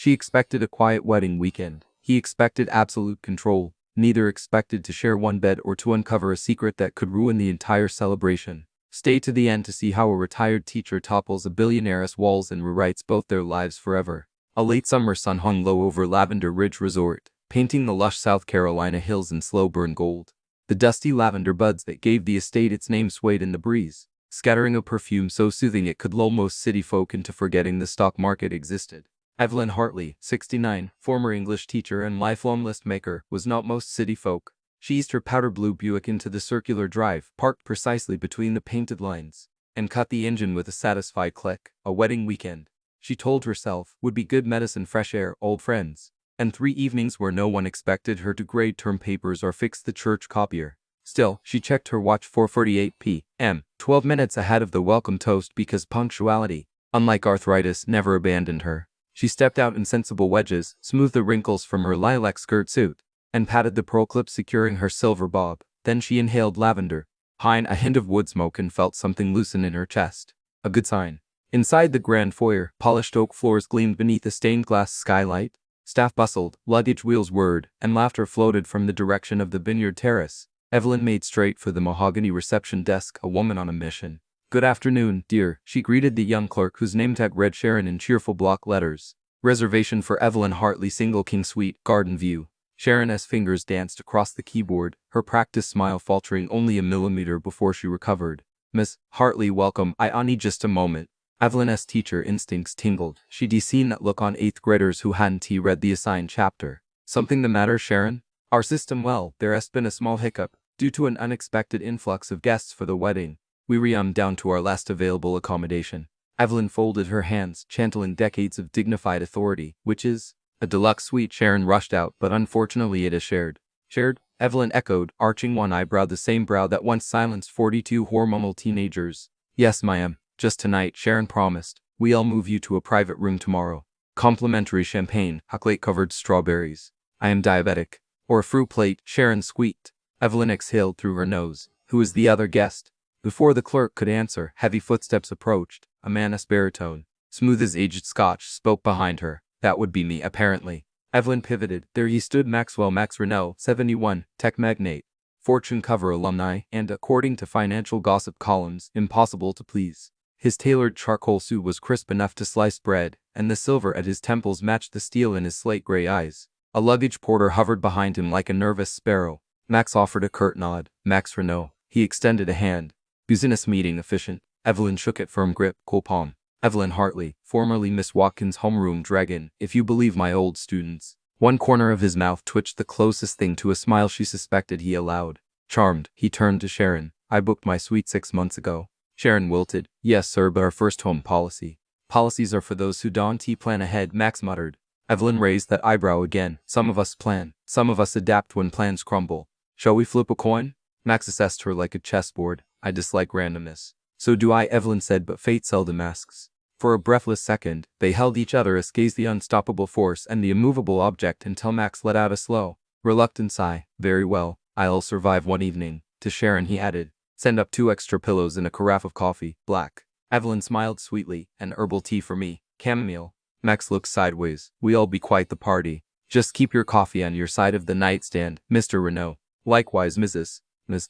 She expected a quiet wedding weekend. He expected absolute control. Neither expected to share one bed or to uncover a secret that could ruin the entire celebration. Stay to the end to see how a retired teacher topples a billionaire's walls and rewrites both their lives forever. A late summer sun hung low over Lavender Ridge Resort, painting the lush South Carolina hills in slow burn gold. The dusty lavender buds that gave the estate its name swayed in the breeze, scattering a perfume so soothing it could lull most city folk into forgetting the stock market existed. Evelyn Hartley, 69, former English teacher and lifelong list maker, was not most city folk. She eased her powder blue Buick into the circular drive, parked precisely between the painted lines, and cut the engine with a satisfied click. A wedding weekend, she told herself, would be good medicine, fresh air, old friends, and 3 evenings where no one expected her to grade term papers or fix the church copier. Still, she checked her watch, 4:48 p.m., 12 minutes ahead of the welcome toast, because punctuality, unlike arthritis, never abandoned her. She stepped out in sensible wedges, smoothed the wrinkles from her lilac skirt suit, and patted the pearl clip securing her silver bob. Then she inhaled lavender, pine, a hint of wood smoke, and felt something loosen in her chest. A good sign. Inside the grand foyer, polished oak floors gleamed beneath a stained glass skylight. Staff bustled, luggage wheels whirred, and laughter floated from the direction of the vineyard terrace. Evelyn made straight for the mahogany reception desk, a woman on a mission. "Good afternoon, dear," she greeted the young clerk whose name tag read Sharon in cheerful block letters. "Reservation for Evelyn Hartley, single king suite, garden view." Sharon's fingers danced across the keyboard, her practiced smile faltering only a millimeter before she recovered. "Miss Hartley, welcome. I need just a moment." Evelyn's teacher instincts tingled. She'd seen that look on 8th graders who hadn't read the assigned chapter. "Something the matter, Sharon?" "Our system, well, there has been a small hiccup. Due to an unexpected influx of guests for the wedding, we down to our last available accommodation." Evelyn folded her hands, channeling decades of dignified authority. "Which is?" "A deluxe suite," Sharon rushed out, "but unfortunately it is shared." "Shared?" Evelyn echoed, arching one eyebrow, the same brow that once silenced 42 hormonal teenagers. "Yes, ma'am. Just tonight," Sharon promised. "We'll move you to a private room tomorrow. Complimentary champagne, chocolate-covered strawberries. I am diabetic." "Or a fruit plate," Sharon squeaked. Evelyn exhaled through her nose. "Who is the other guest?" Before the clerk could answer, heavy footsteps approached. A man's baritone, smooth as aged scotch, spoke behind her. "That would be me, apparently." Evelyn pivoted. There he stood, Max Renault, 71, tech magnate, fortune cover alumni, and, according to financial gossip columns, impossible to please. His tailored charcoal suit was crisp enough to slice bread, and the silver at his temples matched the steel in his slate-gray eyes. A luggage porter hovered behind him like a nervous sparrow. Max offered a curt nod. "Max Renault." He extended a hand. "Business meeting, efficient." Evelyn shook it, firm grip, cool palm. "Evelyn Hartley, formerly Miss Watkins' homeroom dragon, if you believe my old students." One corner of his mouth twitched, the closest thing to a smile she suspected he allowed. Charmed, he turned to Sharon. "I booked my suite 6 months ago." Sharon wilted. "Yes, sir, but our first home policy." "Policies are for those who don't plan ahead," Max muttered. Evelyn raised that eyebrow again. "Some of us plan. Some of us adapt when plans crumble. Shall we flip a coin?" Max assessed her like a chessboard. "I dislike randomness." "So do I," Evelyn said, "but fate seldom asks." For a breathless second, they held each other, as gazed the unstoppable force and the immovable object, until Max let out a slow, reluctant sigh. "Very well, I'll survive one evening." To Sharon he added, "Send up 2 extra pillows and a carafe of coffee, black." Evelyn smiled sweetly. "An herbal tea for me, chamomile." Max looked sideways. "We'll be quite the party. Just keep your coffee on your side of the nightstand, Mr. Renault. Likewise,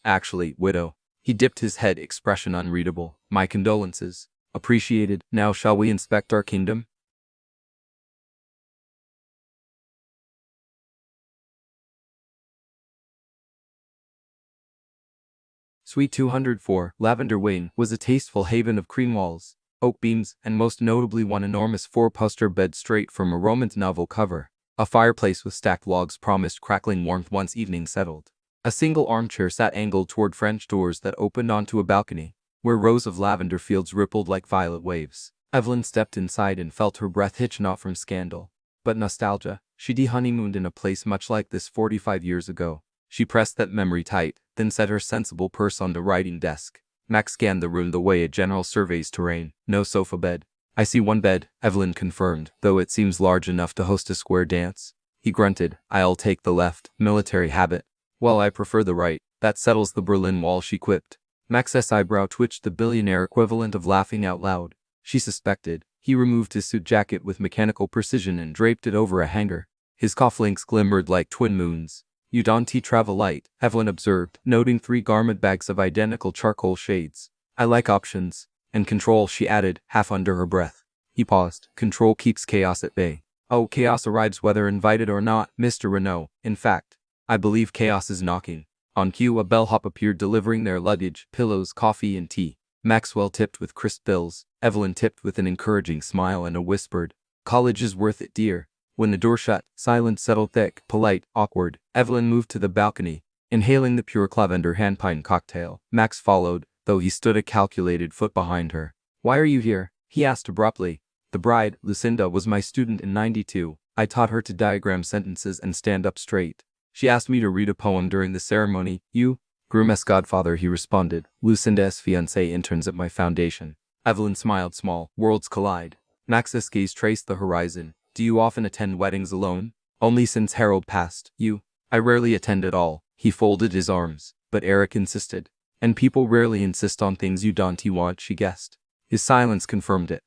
actually, widow." He dipped his head, expression unreadable. "My condolences." "Appreciated. Now shall we inspect our kingdom?" Suite 204, Lavender Wing, was a tasteful haven of cream walls, oak beams, and most notably one enormous 4-poster bed straight from a romance novel cover. A fireplace with stacked logs promised crackling warmth once evening settled. A single armchair sat angled toward French doors that opened onto a balcony, where rows of lavender fields rippled like violet waves. Evelyn stepped inside and felt her breath hitch, not from scandal, but nostalgia. She'd honeymooned in a place much like this 45 years ago. She pressed that memory tight, then set her sensible purse on the writing desk. Max scanned the room the way a general surveys terrain. "No sofa bed." "I see one bed," Evelyn confirmed, "though it seems large enough to host a square dance." He grunted. "I'll take the left, military habit." "Well, I prefer the right." "That settles the Berlin Wall," she quipped. Max's eyebrow twitched, the billionaire equivalent of laughing out loud. She suspected He removed his suit jacket with mechanical precision and draped it over a hanger. His cufflinks glimmered like twin moons. "You don't travel light," Evelyn observed, noting 3 garment bags of identical charcoal shades. "I like options. And control," she added, half under her breath. He paused. "Control keeps chaos at bay." "Oh, chaos arrives whether invited or not, Mr. Renault. In fact, I believe chaos is knocking." On cue, a bellhop appeared delivering their luggage, pillows, coffee, and tea. Maxwell tipped with crisp bills. Evelyn tipped with an encouraging smile and a whispered, "College is worth it, dear." When the door shut, silence settled thick, polite, awkward. Evelyn moved to the balcony, inhaling the pure lavender handpine cocktail. Max followed, though he stood a calculated foot behind her. "Why are you here?" he asked abruptly. "The bride, Lucinda, was my student in '92. I taught her to diagram sentences and stand up straight. She asked me to read a poem during the ceremony." "You?" "Groom's godfather," he responded. "Lucinda's fiancé interns at my foundation." Evelyn smiled small. Worlds collide. Max's gaze traced the horizon. "Do you often attend weddings alone?" "Only since Harold passed." "You?" "I rarely attend at all." He folded his arms. "But Eric insisted." "And people rarely insist on things you don't want," she guessed. His silence confirmed it.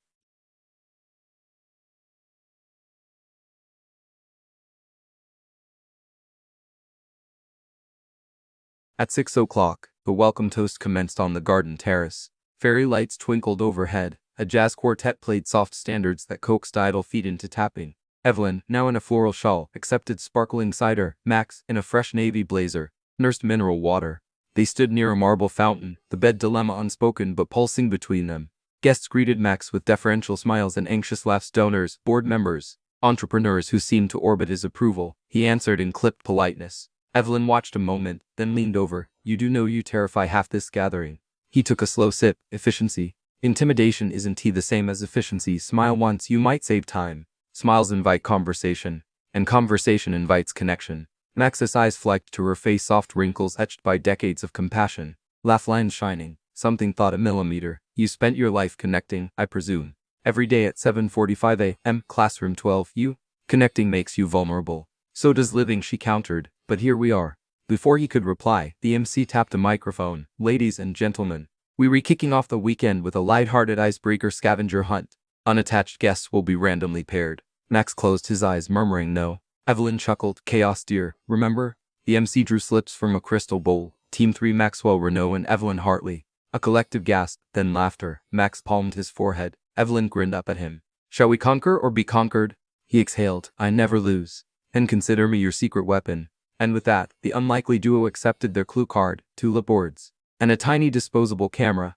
At 6 o'clock, the welcome toast commenced on the garden terrace. Fairy lights twinkled overhead. A jazz quartet played soft standards that coaxed idle feet into tapping. Evelyn, now in a floral shawl, accepted sparkling cider. Max, in a fresh navy blazer, nursed mineral water. They stood near a marble fountain, the bed dilemma unspoken but pulsing between them. Guests greeted Max with deferential smiles and anxious laughs. Donors, board members, entrepreneurs who seemed to orbit his approval. He answered in clipped politeness. Evelyn watched a moment, then leaned over. "You do know you terrify half this gathering." He took a slow sip. "Efficiency. Intimidation isn't the same as efficiency. Smile once, you might save time." Smiles invite conversation, and conversation invites connection. Max's eyes flicked to her face, soft wrinkles etched by decades of compassion. Laugh lines shining. "Something thought a millimeter. You spent your life connecting, I presume. Every day at 7:45 a.m. Classroom 12. You? Connecting makes you vulnerable. So does living," she countered. "But here we are." Before he could reply, the MC tapped a microphone. "Ladies and gentlemen, we're kicking off the weekend with a light-hearted icebreaker scavenger hunt. Unattached guests will be randomly paired." Max closed his eyes, murmuring no. Evelyn chuckled. "Chaos, dear, remember?" The MC drew slips from a crystal bowl. Team 3: Maxwell, Renault, and Evelyn Hartley. A collective gasp, then laughter. Max palmed his forehead. Evelyn grinned up at him. "Shall we conquer or be conquered?" He exhaled. "I never lose. And consider me your secret weapon." And with that, the unlikely duo accepted their clue card, 2 lapboards, and a tiny disposable camera.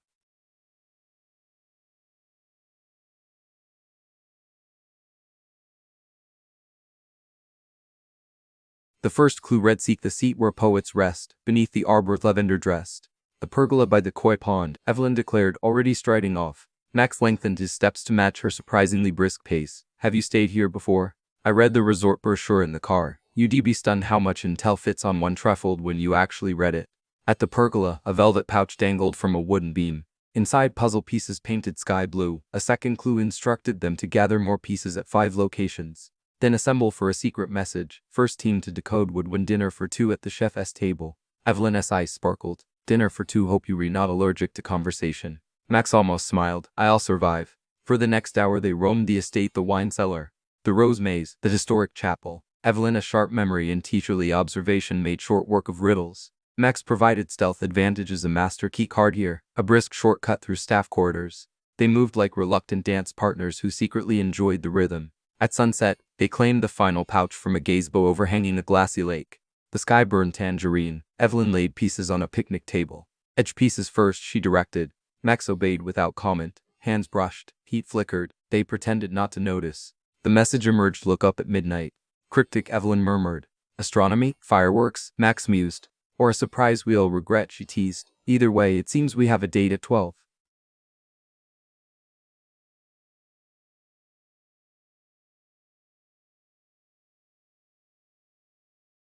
The first clue read: "Seek the seat where poets rest, beneath the arbor lavender dressed." "The pergola by the koi pond," Evelyn declared, already striding off. Max lengthened his steps to match her surprisingly brisk pace. "Have you stayed here before?" "I read the resort brochure in the car." You'd be stunned how much intel fits on one trifold when you actually read it. At the pergola, a velvet pouch dangled from a wooden beam. Inside, puzzle pieces painted sky blue. A second clue instructed them to gather more pieces at 5 locations. Then assemble for a secret message. First team to decode would win dinner for 2 at the chef's table. Evelyn's eyes sparkled. "Dinner for 2. Hope you're not allergic to conversation." Max almost smiled. "I'll survive." For the next hour they roamed the estate, the wine cellar, the rose maze, the historic chapel. Evelyn, a sharp memory and teacherly observation, made short work of riddles. Max provided stealth advantages, a master key card here, a brisk shortcut through staff corridors. They moved like reluctant dance partners who secretly enjoyed the rhythm. At sunset, they claimed the final pouch from a gazebo overhanging a glassy lake. The sky burned tangerine. Evelyn laid pieces on a picnic table. "Edge pieces first," she directed. Max obeyed without comment. Hands brushed, heat flickered. They pretended not to notice. The message emerged: "Look up at midnight." Cryptic, Evelyn murmured. "Astronomy? Fireworks?" Max mused. "Or a surprise we'll regret," she teased. "Either way, it seems we have a date at 12.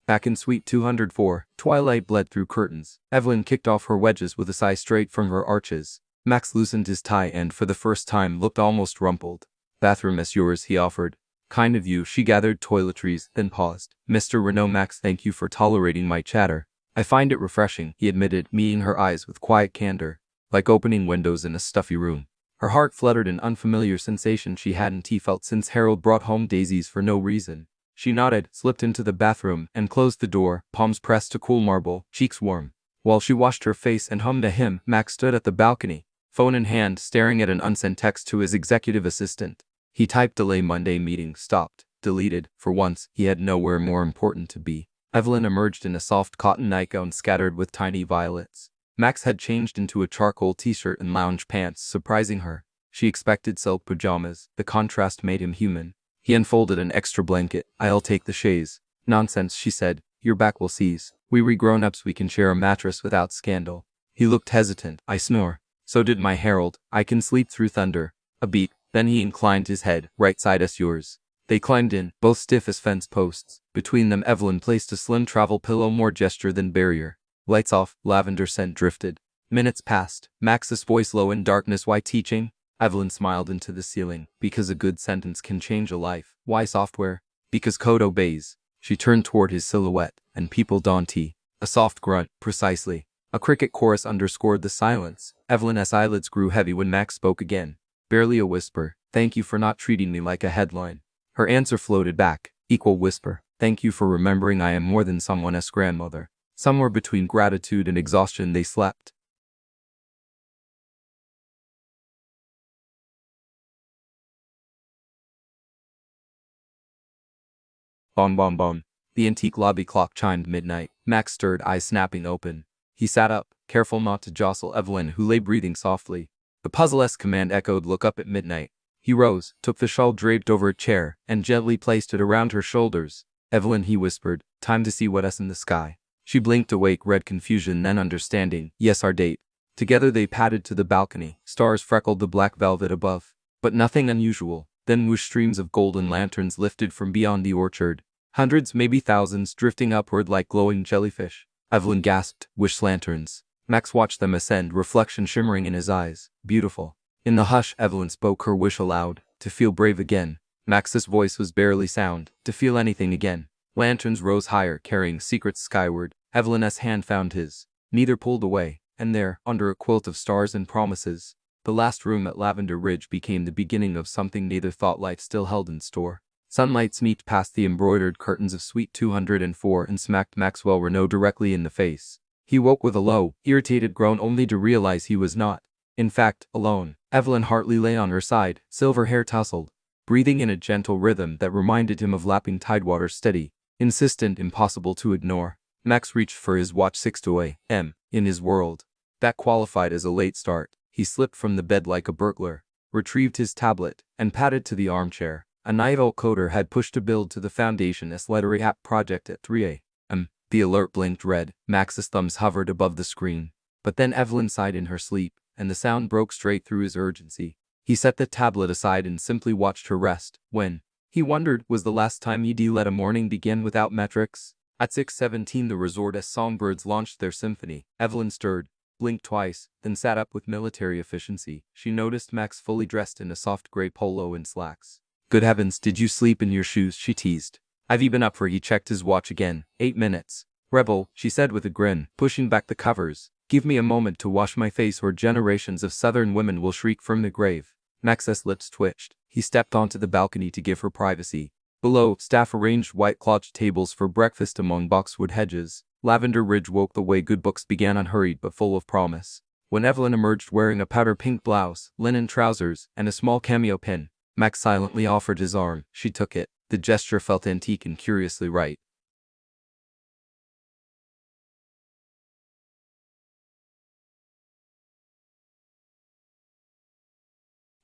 Back in Suite 204, twilight bled through curtains. Evelyn kicked off her wedges with a sigh straight from her arches. Max loosened his tie and, for the first time, looked almost rumpled. "Bathroom is yours," he offered. "Kind of you." She gathered toiletries, then paused. "Mr. Renault." "Max, thank you for tolerating my chatter. I find it refreshing," he admitted, meeting her eyes with quiet candor, like opening windows in a stuffy room. Her heart fluttered an unfamiliar sensation she hadn't felt since Harold brought home daisies for no reason. She nodded, slipped into the bathroom, and closed the door, palms pressed to cool marble, cheeks warm. While she washed her face and hummed a hymn, Max stood at the balcony, phone in hand, staring at an unsent text to his executive assistant. He typed delay Monday meeting, stopped, deleted. For once, he had nowhere more important to be. Evelyn emerged in a soft cotton nightgown scattered with tiny violets. Max had changed into a charcoal t-shirt and lounge pants, surprising her. She expected silk pajamas. The contrast made him human. He unfolded an extra blanket. "I'll take the chaise." "Nonsense," she said. "Your back will seize. We grown-ups, we can share a mattress without scandal." He looked hesitant. "I snore." "So did my Harold. I can sleep through thunder." A beat. Then he inclined his head. "Right side us yours." They climbed in, both stiff as fence posts. Between them, Evelyn placed a slim travel pillow, more gesture than barrier. Lights off, lavender scent drifted. Minutes passed. Max's voice low in darkness. "Why teaching?" Evelyn smiled into the ceiling. "Because a good sentence can change a life." "Why software?" "Because code obeys." She turned toward his silhouette, and people don't. A soft grunt. "Precisely." A cricket chorus underscored the silence. Evelyn's eyelids grew heavy when Max spoke again. Barely a whisper. "Thank you for not treating me like a headline." Her answer floated back. Equal whisper. "Thank you for remembering I am more than someone's grandmother." Somewhere between gratitude and exhaustion they slept. Bon bon bon. The antique lobby clock chimed midnight. Max stirred, eyes snapping open. He sat up, careful not to jostle Evelyn, who lay breathing softly. The puzzle-esque command echoed, "Look up at midnight." He rose, took the shawl draped over a chair, and gently placed it around her shoulders. "Evelyn," he whispered, "time to see what's in the sky." She blinked, awake, read confusion, then understanding. "Yes, our date." Together they padded to the balcony. Stars freckled the black velvet above. But nothing unusual. Then whoosh, streams of golden lanterns lifted from beyond the orchard. Hundreds, maybe thousands, drifting upward like glowing jellyfish. Evelyn gasped. "Wish lanterns." Max watched them ascend, reflection shimmering in his eyes. "Beautiful." In the hush, Evelyn spoke her wish aloud. To feel brave again. Max's voice was barely sound. To feel anything again. Lanterns rose higher, carrying secrets skyward. Evelyn's hand found his. Neither pulled away. And there, under a quilt of stars and promises, the last room at Lavender Ridge became the beginning of something neither thought life still held in store. Sunlight sneaked past the embroidered curtains of Suite 204 and smacked Maxwell Renault directly in the face. He woke with a low, irritated groan, only to realize he was not, in fact, alone. Evelyn Hartley lay on her side, silver hair tousled, breathing in a gentle rhythm that reminded him of lapping tidewater, steady, insistent, impossible to ignore. Max reached for his watch. 6 a.m. In his world, that qualified as a late start. He slipped from the bed like a burglar, retrieved his tablet, and padded to the armchair. A naive coder had pushed a build to the Foundation's Lettery app project at 3 a.m. The alert blinked red. Max's thumbs hovered above the screen. But then Evelyn sighed in her sleep, and the sound broke straight through his urgency. He set the tablet aside and simply watched her rest. When, he wondered, was the last time he'd let a morning begin without metrics? At 6:17 the resort's songbirds launched their symphony. Evelyn stirred, blinked twice, then sat up with military efficiency. She noticed Max fully dressed in a soft gray polo and slacks. "Good heavens, did you sleep in your shoes?" she teased. "I've been up for." He checked his watch again. 8 minutes. "Rebel," she said with a grin, pushing back the covers. "Give me a moment to wash my face or generations of Southern women will shriek from the grave." Max's lips twitched. He stepped onto the balcony to give her privacy. Below, staff arranged white-clothed tables for breakfast among boxwood hedges. Lavender Ridge woke the way good books began, unhurried but full of promise. When Evelyn emerged wearing a powder pink blouse, linen trousers, and a small cameo pin, Max silently offered his arm. She took it. The gesture felt antique and curiously right.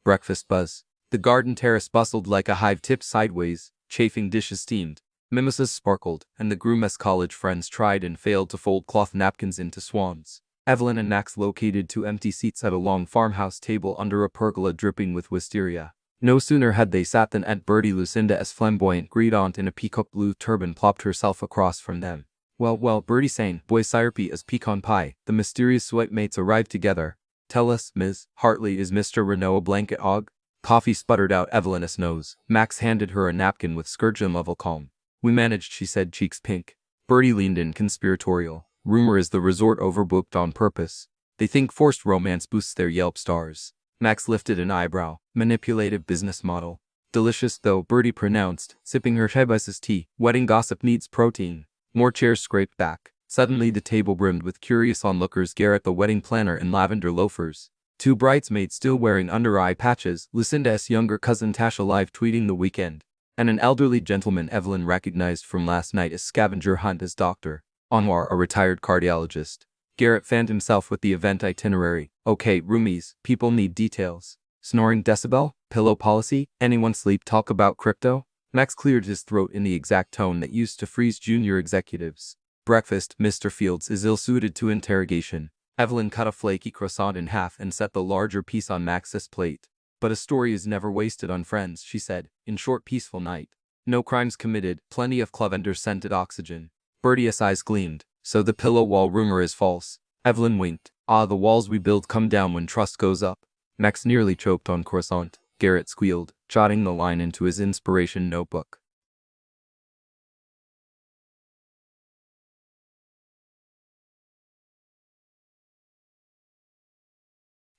Breakfast buzz. The garden terrace bustled like a hive, tipped sideways, chafing dishes steamed, mimosas sparkled, and the groom's college friends tried and failed to fold cloth napkins into swans. Evelyn and Max located 2 empty seats at a long farmhouse table under a pergola dripping with wisteria. No sooner had they sat than Aunt Bertie, Lucinda's flamboyant great aunt in a peacock blue turban, plopped herself across from them. Well, Bertie sang, "Boy syrupy as pecan pie." The mysterious sweat mates arrived together. "Tell us, Ms. Hartley, is Mr. Renault a blanket hog?" Coffee sputtered out Evelyn's nose. Max handed her a napkin with scourgeon-level calm. "We managed," she said, cheeks pink. Bertie leaned in, conspiratorial. "Rumor is the resort overbooked on purpose. They think forced romance boosts their Yelp stars." Max lifted an eyebrow. Manipulative business model. Delicious though, Bertie pronounced, sipping her hibiscus tea. Wedding gossip needs protein. More chairs scraped back. Suddenly the table brimmed with curious onlookers. Garrett the wedding planner in lavender loafers. Two bridesmaids still wearing under-eye patches. Lucinda's younger cousin Tasha live tweeting the weekend. And an elderly gentleman Evelyn recognized from last night as scavenger hunt as Dr. Anwar, a retired cardiologist. Garrett fanned himself with the event itinerary. Okay, roomies, people need details. Snoring decibel? Pillow policy? Anyone sleep talk about crypto? Max cleared his throat in the exact tone that used to freeze junior executives. Breakfast, Mr. Fields, is ill-suited to interrogation. Evelyn cut a flaky croissant in half and set the larger piece on Max's plate. But a story is never wasted on friends, she said, in short peaceful night. No crimes committed, plenty of lavender-scented oxygen. Bertie's eyes gleamed. So the pillow wall rumor is false. Evelyn winked. Ah, the walls we build come down when trust goes up. Max nearly choked on croissant. Garrett squealed, jotting the line into his inspiration notebook.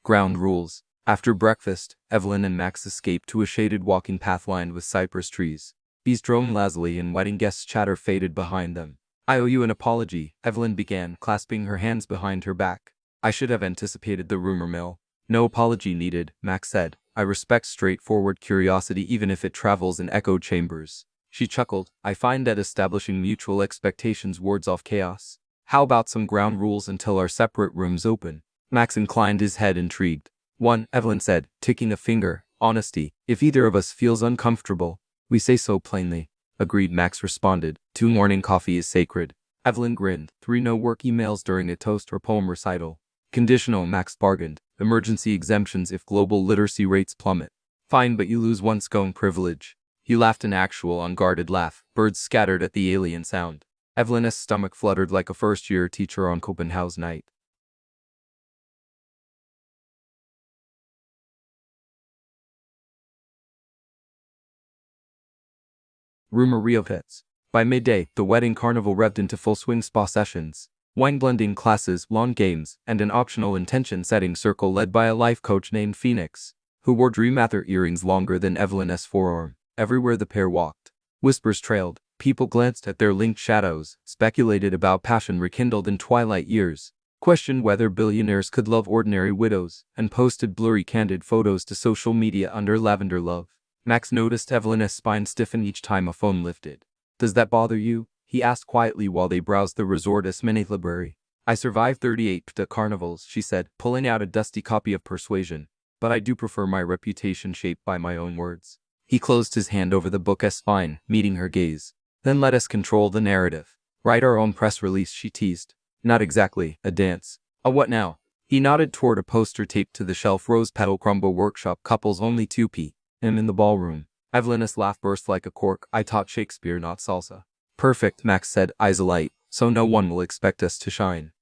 Ground rules. After breakfast, Evelyn and Max escaped to a shaded walking path lined with cypress trees. Bees droned lazily and wedding guests' chatter faded behind them. I owe you an apology, Evelyn began, clasping her hands behind her back. I should have anticipated the rumor mill. No apology needed, Max said. I respect straightforward curiosity even if it travels in echo chambers. She chuckled. I find that establishing mutual expectations wards off chaos. How about some ground rules until our separate rooms open? Max inclined his head, intrigued. 1, Evelyn said, ticking a finger. Honesty. If either of us feels uncomfortable, we say so plainly. Agreed, Max responded. 2, morning coffee is sacred. Evelyn grinned. 3, no work emails during a toast or poem recital. Conditional, Max bargained. Emergency exemptions if global literacy rates plummet. Fine, but you lose one scone privilege. He laughed an actual unguarded laugh. Birds scattered at the alien sound. Evelyn's stomach fluttered like a first-year teacher on Copenhagen's night. Rumor reopets. By midday, the wedding carnival revved into full swing. Spa sessions, wine blending classes, lawn games, and an optional intention-setting circle led by a life coach named Phoenix, who wore dream-ather earrings longer than Evelyn's forearm. Everywhere the pair walked, whispers trailed. People glanced at their linked shadows, speculated about passion rekindled in twilight years, questioned whether billionaires could love ordinary widows, and posted blurry candid photos to social media under lavender love. Max noticed Evelyn's spine stiffen each time a phone lifted. Does that bother you? He asked quietly while they browsed the resort's mini library. I survived 38 carnivals, she said, pulling out a dusty copy of Persuasion. But I do prefer my reputation shaped by my own words. He closed his hand over the book's spine, meeting her gaze. Then let us control the narrative. Write our own press release, she teased. Not exactly a dance. A what now? He nodded toward a poster taped to the shelf. Rose Petal Crumble Workshop, couples only 2p. In the ballroom. Evelyn's laugh burst like a cork. I taught Shakespeare, not salsa. Perfect, Max said, eyes alight. So no one will expect us to shine.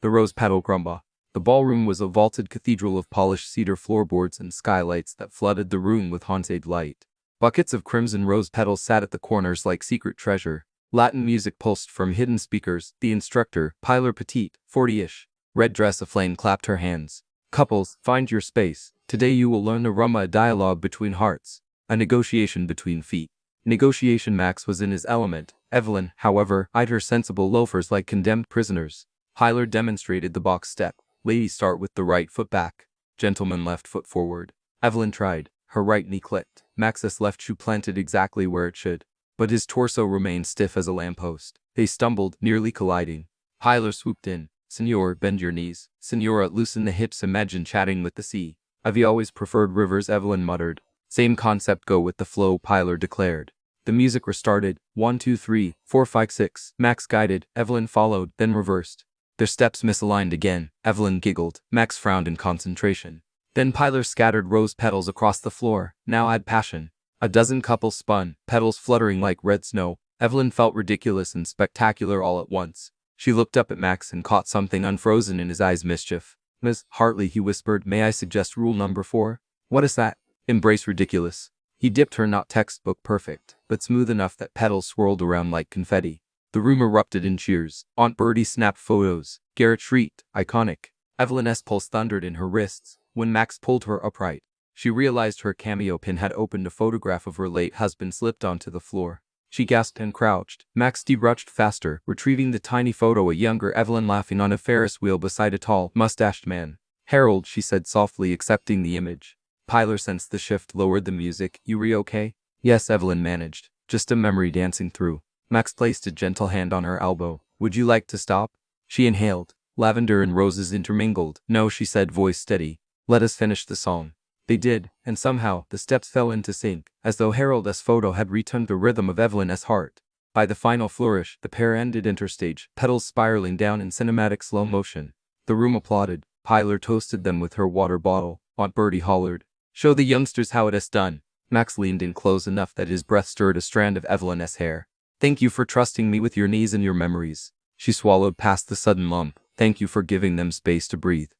The Rose Petal Crumble. The ballroom was a vaulted cathedral of polished cedar floorboards and skylights that flooded the room with haunted light. Buckets of crimson rose petals sat at the corners like secret treasure. Latin music pulsed from hidden speakers. The instructor, Pilar Petite, 40-ish, red dress aflame, clapped her hands. Couples, find your space. Today you will learn the rumma, a dialogue between hearts, a negotiation between feet. Negotiation. Max was in his element. Evelyn, however, eyed her sensible loafers like condemned prisoners. Pilar demonstrated the box step. Ladies start with the right foot back. Gentlemen left foot forward. Evelyn tried. Her right knee clicked. Max's left shoe planted exactly where it should. But his torso remained stiff as a lamppost. They stumbled, nearly colliding. Pilar swooped in. Senor, bend your knees. Senora, loosen the hips. Imagine chatting with the sea. I've always preferred rivers, Evelyn muttered. Same concept, go with the flow, Pilar declared. The music restarted. 1, 2, 3, 4, 5, 6. Max guided. Evelyn followed, then reversed. Their steps misaligned again. Evelyn giggled. Max frowned in concentration. Then Pilar scattered rose petals across the floor. Now add passion. A dozen couples spun, petals fluttering like red snow. Evelyn felt ridiculous and spectacular all at once. She looked up at Max and caught something unfrozen in his eyes. Mischief. Miss Hartley, he whispered, may I suggest rule number 4? What is that? Embrace ridiculous. He dipped her not textbook perfect, but smooth enough that petals swirled around like confetti. The room erupted in cheers. Aunt Bertie snapped photos. Garrett shrieked, iconic. Evelyn's pulse thundered in her wrists. When Max pulled her upright, she realized her cameo pin had opened. A photograph of her late husband slipped onto the floor. She gasped and crouched. Max debrushed faster, retrieving the tiny photo, a younger Evelyn laughing on a Ferris wheel beside a tall, mustached man. Harold, she said softly, accepting the image. Pilar sensed the shift, lowered the music. You okay? Yes, Evelyn managed. Just a memory dancing through. Max placed a gentle hand on her elbow. Would you like to stop? She inhaled. Lavender and roses intermingled. No, she said, voice steady. Let us finish the song. They did, and somehow the steps fell into sync, as though Harold's photo had returned the rhythm of Evelyn's heart. By the final flourish, the pair ended interstage, petals spiraling down in cinematic slow motion. The room applauded. Pilar toasted them with her water bottle. Aunt Bertie hollered, "Show the youngsters how it is done." Max leaned in close enough that his breath stirred a strand of Evelyn's hair. Thank you for trusting me with your knees and your memories. She swallowed past the sudden lump. Thank you for giving them space to breathe.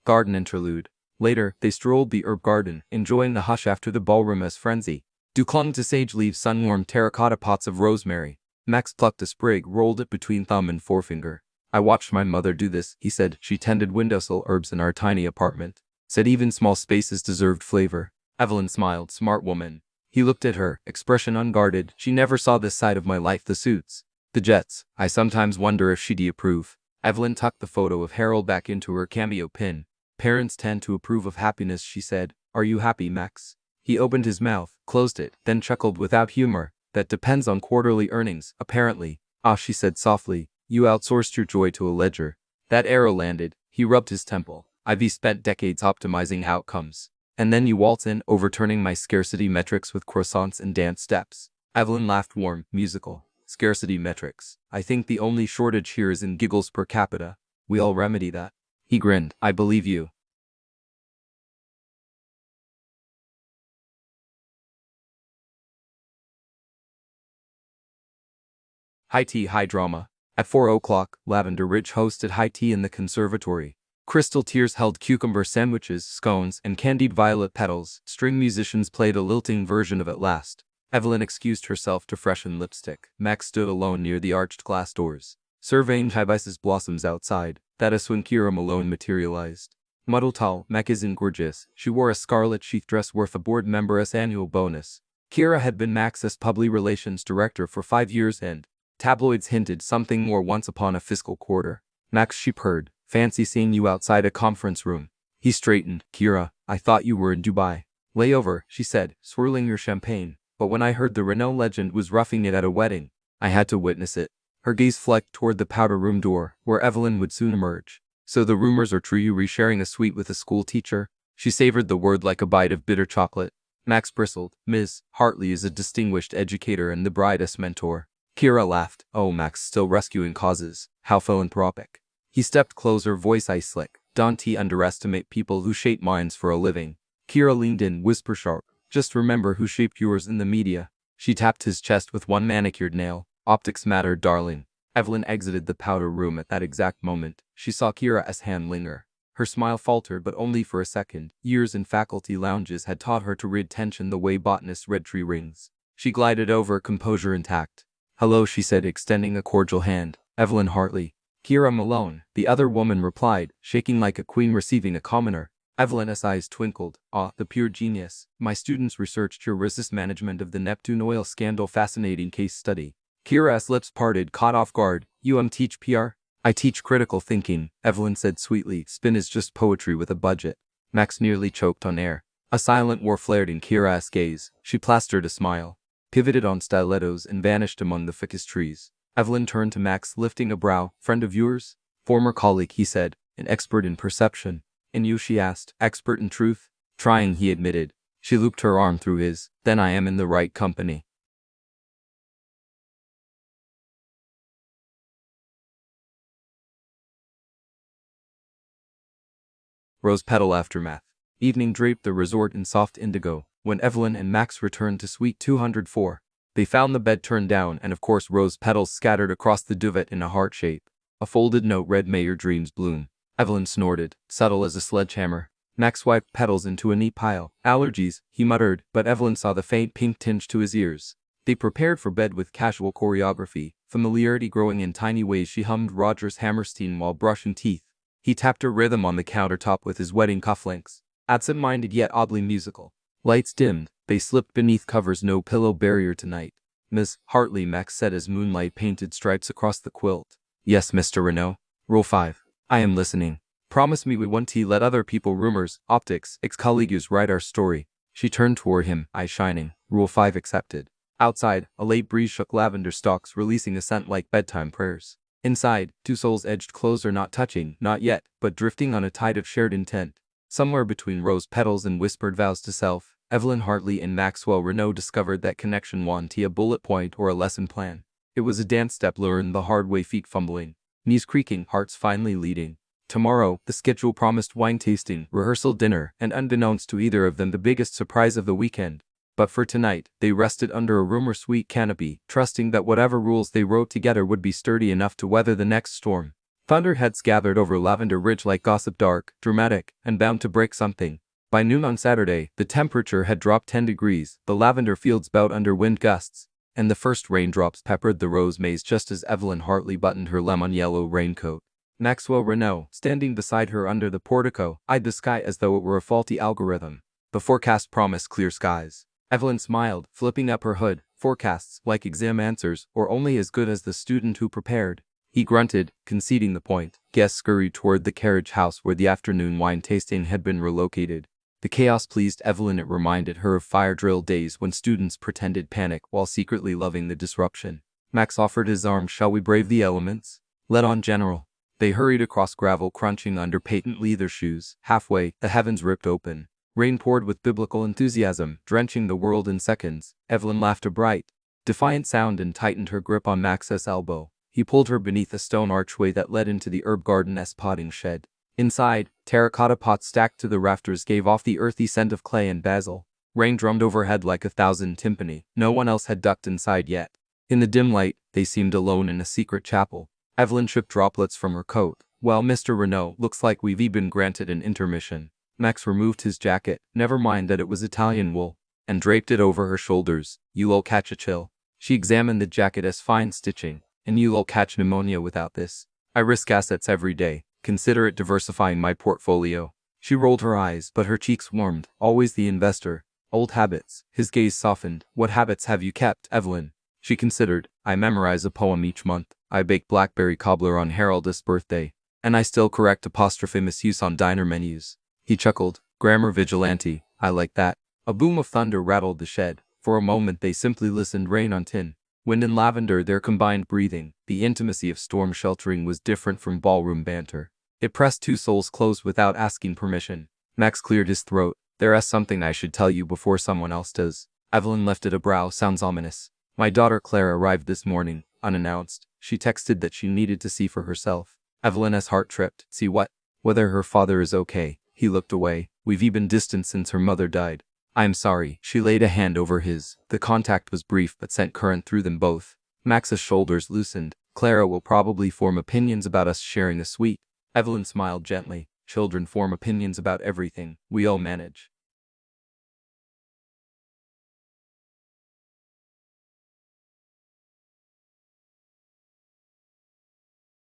Garden interlude. Later, they strolled the herb garden, enjoying the hush after the ballroom frenzy. Du clung to sage leaves, sun-warmed terracotta pots of rosemary. Max plucked a sprig, rolled it between thumb and forefinger. I watched my mother do this, he said. She tended windowsill herbs in our tiny apartment. Said even small spaces deserved flavor. Evelyn smiled, smart woman. He looked at her, expression unguarded. She never saw this side of my life, the suits, the jets. I sometimes wonder if she'd approve. Evelyn tucked the photo of Harold back into her cameo pin. Parents tend to approve of happiness, she said. Are you happy, Max? He opened his mouth, closed it, then chuckled without humor. That depends on quarterly earnings, apparently. Ah, she said softly. You outsourced your joy to a ledger. That arrow landed. He rubbed his temple. I've spent decades optimizing outcomes. And then you waltz in, overturning my scarcity metrics with croissants and dance steps. Evelyn laughed, warm, musical. Scarcity metrics. I think the only shortage here is in giggles per capita. We all remedy that. He grinned. I believe you. High tea, high drama. At 4 o'clock, Lavender Ridge hosted high tea in the conservatory. Crystal tears held cucumber sandwiches, scones, and candied violet petals. String musicians played a lilting version of At Last. Evelyn excused herself to freshen lipstick. Max stood alone near the arched glass doors, surveying hibiscus blossoms outside. That is when Kira Malone materialized. Muddle tall, Mac isn't gorgeous. She wore a scarlet sheath dress worth a board member's annual bonus. Kira had been Max's public relations director for 5 years and tabloids hinted something more once upon a fiscal quarter. Max, she purred. Fancy seeing you outside a conference room. He straightened. Kira, I thought you were in Dubai. Layover, she said, swirling your champagne. But when I heard the Renault legend was roughing it at a wedding, I had to witness it. Her gaze flecked toward the powder room door, where Evelyn would soon emerge. So the rumors are true, you resharing a suite with a school teacher? She savored the word like a bite of bitter chocolate. Max bristled. Ms. Hartley is a distinguished educator and the bride's mentor. Kira laughed. Oh, Max, still rescuing causes. How philanthropic. He stepped closer, voice ice slick. Don't underestimate people who shape minds for a living. Kira leaned in, whisper sharp. Just remember who shaped yours in the media. She tapped his chest with one manicured nail. Optics matter, darling. Evelyn exited the powder room at that exact moment. She saw Kira's hand linger. Her smile faltered, but only for a second. Years in faculty lounges had taught her to read tension the way botanists read tree rings. She glided over, composure intact. Hello, she said, extending a cordial hand. Evelyn Hartley. Kira Malone, the other woman replied, shaking like a queen receiving a commoner. Evelyn's eyes twinkled. Ah, the pure genius. My students researched your risk management of the Neptune oil scandal, fascinating case study. Kira's lips parted, caught off guard. You teach PR? I teach critical thinking, Evelyn said sweetly. Spin is just poetry with a budget. Max nearly choked on air. A silent war flared in Kira's gaze. She plastered a smile, pivoted on stilettos, and vanished among the ficus trees. Evelyn turned to Max, lifting a brow. Friend of yours? Former colleague, he said. An expert in perception. And you, she asked. Expert in truth? Trying, he admitted. She looped her arm through his. Then I am in the right company. Rose petal aftermath. Evening draped the resort in soft indigo. When Evelyn and Max returned to suite 204, they found the bed turned down and of course rose petals scattered across the duvet in a heart shape. A folded note read, "May your dreams bloom." Evelyn snorted, subtle as a sledgehammer. Max wiped petals into a neat pile. "Allergies," he muttered, but Evelyn saw the faint pink tinge to his ears. They prepared for bed with casual choreography, familiarity growing in tiny ways. She hummed Rodgers Hammerstein while brushing teeth. He tapped her rhythm on the countertop with his wedding cufflinks, absent-minded yet oddly musical. Lights dimmed, they slipped beneath covers. "No pillow barrier tonight, Miss Hartley," Max said as moonlight painted stripes across the quilt. "Yes, Mr. Renault." Rule 5. "I am listening." "Promise me we won't let other people rumors, optics, ex-colleagues write our story." She turned toward him, eyes shining. Rule 5 accepted. Outside, a late breeze shook lavender stalks, releasing a scent like bedtime prayers. Inside, two souls edged closer, not touching, not yet, but drifting on a tide of shared intent. Somewhere between rose petals and whispered vows to self, Evelyn Hartley and Maxwell Renault discovered that connection, wasn't a bullet point or a lesson plan. It was a dance step learned the hard way, feet fumbling, knees creaking, hearts finally leading. Tomorrow, the schedule promised wine tasting, rehearsal, dinner, and unbeknownst to either of them, the biggest surprise of the weekend. But for tonight, they rested under a rumor-sweet canopy, trusting that whatever rules they wrote together would be sturdy enough to weather the next storm. Thunderheads gathered over Lavender Ridge like gossip, dark, dramatic, and bound to break something. By noon on Saturday, the temperature had dropped 10 degrees, the lavender fields bowed under wind gusts, and the first raindrops peppered the rose maze just as Evelyn Hartley buttoned her lemon-yellow raincoat. Maxwell Renault, standing beside her under the portico, eyed the sky as though it were a faulty algorithm. The forecast promised clear skies. Evelyn smiled, flipping up her hood. Forecasts, like exam answers, or only as good as the student who prepared. He grunted, conceding the point. Guests scurried toward the carriage house where the afternoon wine tasting had been relocated. The chaos pleased Evelyn. It reminded her of fire drill days when students pretended panic while secretly loving the disruption. Max offered his arm. "Shall we brave the elements?" "Let on, General." They hurried across gravel, crunching under patent leather shoes. Halfway, the heavens ripped open. Rain poured with biblical enthusiasm, drenching the world in seconds. Evelyn laughed a bright, defiant sound and tightened her grip on Max's elbow. He pulled her beneath a stone archway that led into the herb garden's potting shed. Inside, terracotta pots stacked to the rafters gave off the earthy scent of clay and basil. Rain drummed overhead like a thousand timpani. No one else had ducked inside yet. In the dim light, they seemed alone in a secret chapel. Evelyn shipped droplets from her coat. "Well, Mr. Renault, looks like we've been granted an intermission." Max removed his jacket, never mind that it was Italian wool, and draped it over her shoulders. "You'll catch a chill." She examined the jacket as fine stitching. "And you'll catch pneumonia without this. I risk assets every day. Consider it diversifying my portfolio." She rolled her eyes, but her cheeks warmed. "Always the investor. Old habits." His gaze softened. "What habits have you kept, Evelyn?" She considered. "I memorize a poem each month. I bake blackberry cobbler on Harold's birthday. And I still correct apostrophe misuse on diner menus." He chuckled. "Grammar vigilante. I like that." A boom of thunder rattled the shed. For a moment they simply listened. Rain on tin, wind and lavender, their combined breathing. The intimacy of storm sheltering was different from ballroom banter. It pressed two souls close without asking permission. Max cleared his throat. "There's something I should tell you before someone else does." Evelyn lifted a brow. "Sounds ominous." "My daughter Clara arrived this morning, unannounced. She texted that she needed to see for herself." Evelyn's heart tripped. "See what?" "Whether her father is okay." He looked away. "We've been distant since her mother died." "I'm sorry." She laid a hand over his. The contact was brief but sent current through them both. Max's shoulders loosened. "Clara will probably form opinions about us sharing a suite." Evelyn smiled gently. "Children form opinions about everything. We all manage."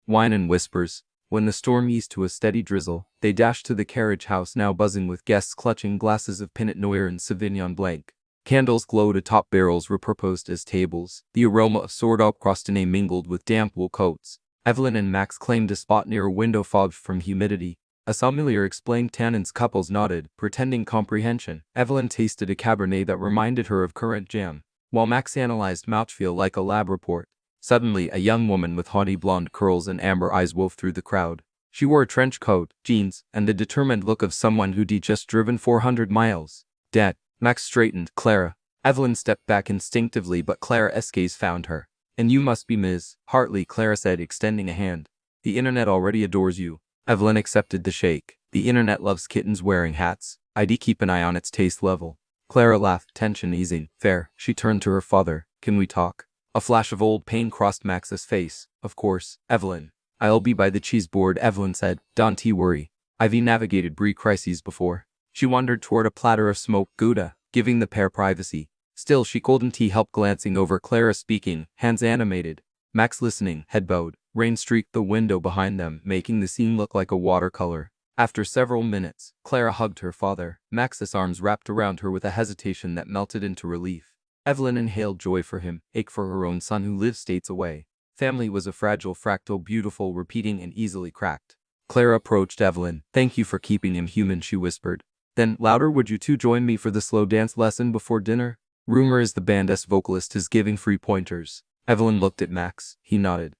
Wine and whispers. When the storm eased to a steady drizzle, they dashed to the carriage house, now buzzing with guests clutching glasses of Pinot Noir and Sauvignon Blanc. Candles glowed atop barrels repurposed as tables. The aroma of sourdough crostini mingled with damp wool coats. Evelyn and Max claimed a spot near a window fogged from humidity. A sommelier explained tannins. Couples nodded, pretending comprehension. Evelyn tasted a Cabernet that reminded her of currant jam, while Max analyzed mouthfeel like a lab report. Suddenly, a young woman with haughty blonde curls and amber eyes wove through the crowd. She wore a trench coat, jeans, and the determined look of someone who'd just driven 400 miles. "Dad." Max straightened. "Clara." Evelyn stepped back instinctively, but Clara's gaze found her. "And you must be Ms. Hartley," Clara said, extending a hand. "The internet already adores you." Evelyn accepted the shake. "The internet loves kittens wearing hats. I'd keep an eye on its taste level." Clara laughed, tension easing. "Fair." She turned to her father. "Can we talk?" A flash of old pain crossed Max's face. "Of course, Evelyn." I'll be by the cheese board, Evelyn said. Don't worry. I've navigated brie crises before. She wandered toward a platter of smoked Gouda, giving the pair privacy. Still, she cold tea helped, glancing over Clara speaking, hands animated. Max listening, head bowed. Rain streaked the window behind them, making the scene look like a watercolor. After several minutes, Clara hugged her father. Max's arms wrapped around her with a hesitation that melted into relief. Evelyn inhaled joy for him, ache for her own son who lived states away. Family was a fragile fractal, beautiful, repeating, and easily cracked. Clara approached Evelyn. Thank you for keeping him human, she whispered. Then, louder, would you two join me for the slow dance lesson before dinner? Rumor is the band's vocalist is giving free pointers. Evelyn looked at Max. He nodded.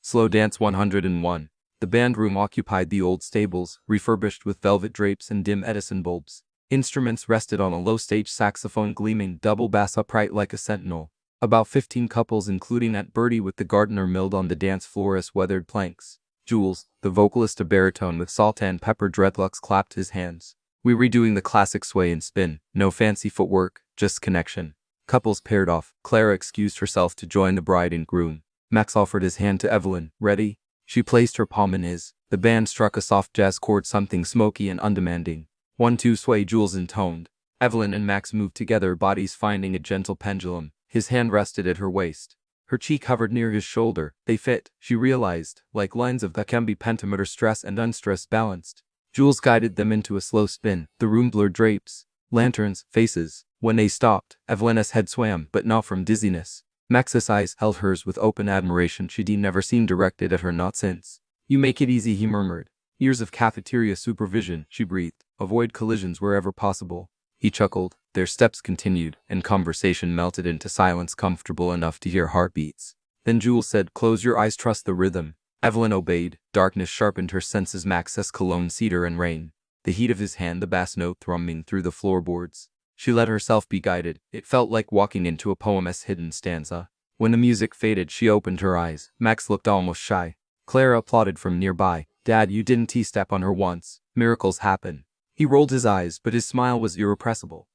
Slow Dance 101. The band room occupied the old stables, refurbished with velvet drapes and dim Edison bulbs. Instruments rested on a low stage saxophone gleaming double bass upright like a sentinel. About 15 couples, including Aunt Bertie with the gardener, milled on the dance floor as weathered planks. Jules, the vocalist, a baritone with salt and pepper dreadlocks, clapped his hands. We were doing the classic sway and spin, no fancy footwork, just connection. Couples paired off. Clara excused herself to join the bride and groom. Max offered his hand to Evelyn. Ready? She placed her palm in his. The band struck a soft jazz chord, something smoky and undemanding. 1-2 sway, Jules intoned. Evelyn and Max moved together, bodies finding a gentle pendulum. His hand rested at her waist. Her cheek hovered near his shoulder. They fit, she realized, like lines of that can be pentameter, stress and unstressed balanced. Jules guided them into a slow spin. The room blurred, drapes, lanterns, faces. When they stopped, Evelyn's head swam, but not from dizziness. Max's eyes held hers with open admiration she'd never seen directed at her, not since. You make it easy, he murmured. Years of cafeteria supervision, she breathed. Avoid collisions wherever possible. He chuckled. Their steps continued, and conversation melted into silence comfortable enough to hear heartbeats. Then Jules said, close your eyes, trust the rhythm. Evelyn obeyed. Darkness sharpened her senses. Max's cologne, cedar and rain. The heat of his hand, the bass note thrumming through the floorboards. She let herself be guided. It felt like walking into a poem's hidden stanza. When the music faded, she opened her eyes. Max looked almost shy. Clara applauded from nearby. Dad, you didn't step on her once. Miracles happen. He rolled his eyes, but his smile was irrepressible.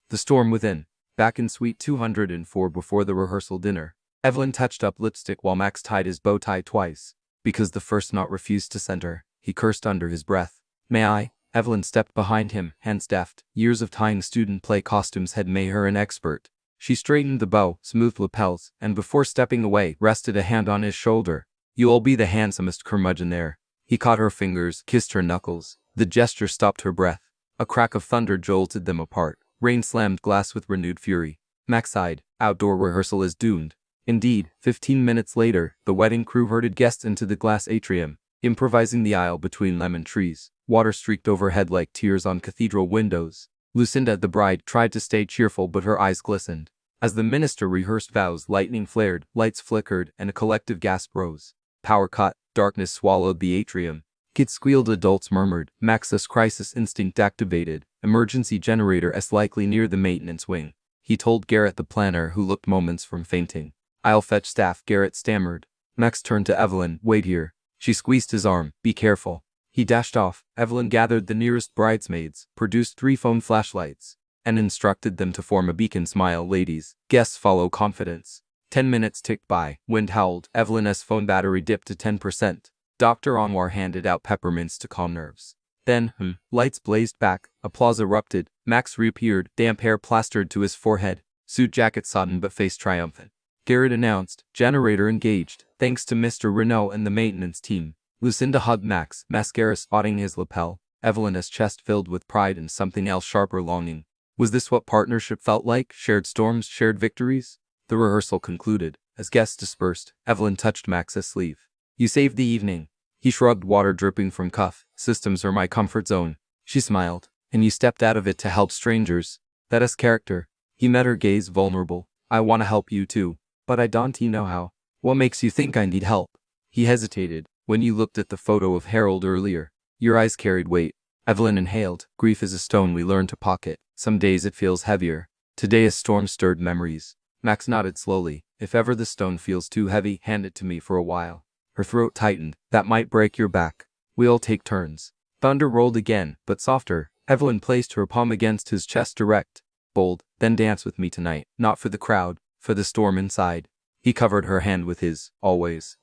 The storm within. Back in suite 204 before the rehearsal dinner. Evelyn touched up lipstick while Max tied his bow tie twice. Because the first knot refused to center, he cursed under his breath. May I? Evelyn stepped behind him, hands deft. Years of tying student play costumes had made her an expert. She straightened the bow, smoothed lapels, and before stepping away, rested a hand on his shoulder. You'll be the handsomest curmudgeon there. He caught her fingers, kissed her knuckles. The gesture stopped her breath. A crack of thunder jolted them apart. Rain slammed glass with renewed fury. Max sighed. Outdoor rehearsal is doomed. Indeed, 15 minutes later, the wedding crew herded guests into the glass atrium, improvising the aisle between lemon trees. Water streaked overhead like tears on cathedral windows. Lucinda, the bride, tried to stay cheerful, but her eyes glistened. As the minister rehearsed vows, lightning flared, lights flickered, and a collective gasp rose. Power cut, darkness swallowed the atrium. Kids squealed, adults murmured. Max's crisis instinct activated. Emergency generator as likely near the maintenance wing. He told Garrett, the planner, who looked moments from fainting. I'll fetch staff, Garrett stammered. Max turned to Evelyn. Wait here. She squeezed his arm. Be careful. He dashed off. Evelyn gathered the nearest bridesmaids, produced 3 phone flashlights, and instructed them to form a beacon. Smile, ladies. Guests follow confidence. 10 minutes ticked by. Wind howled. Evelyn's phone battery dipped to 10%. Dr. Anwar handed out peppermints to calm nerves. Then, lights blazed back. Applause erupted. Max reappeared, damp hair plastered to his forehead, suit jacket sodden but face triumphant. Garrett announced, generator engaged, thanks to Mr. Renault and the maintenance team. Lucinda hugged Max, mascara spotting his lapel. Evelyn's chest filled with pride and something else, sharper longing. Was this what partnership felt like? Shared storms, shared victories? The rehearsal concluded. As guests dispersed, Evelyn touched Max's sleeve. You saved the evening. He shrugged, water dripping from cuff. Systems are my comfort zone. She smiled. And you stepped out of it to help strangers. That is character. He met her gaze, vulnerable. I want to help you too. But I don't know how. What makes you think I need help? He hesitated. When you looked at the photo of Harold earlier, your eyes carried weight. Evelyn inhaled. Grief is a stone we learn to pocket. Some days it feels heavier. Today a storm stirred memories. Max nodded slowly. If ever the stone feels too heavy, hand it to me for a while. Her throat tightened. That might break your back. We'll take turns. Thunder rolled again, but softer. Evelyn placed her palm against his chest, direct, bold. Then dance with me tonight. Not for the crowd, for the storm inside. He covered her hand with his, always.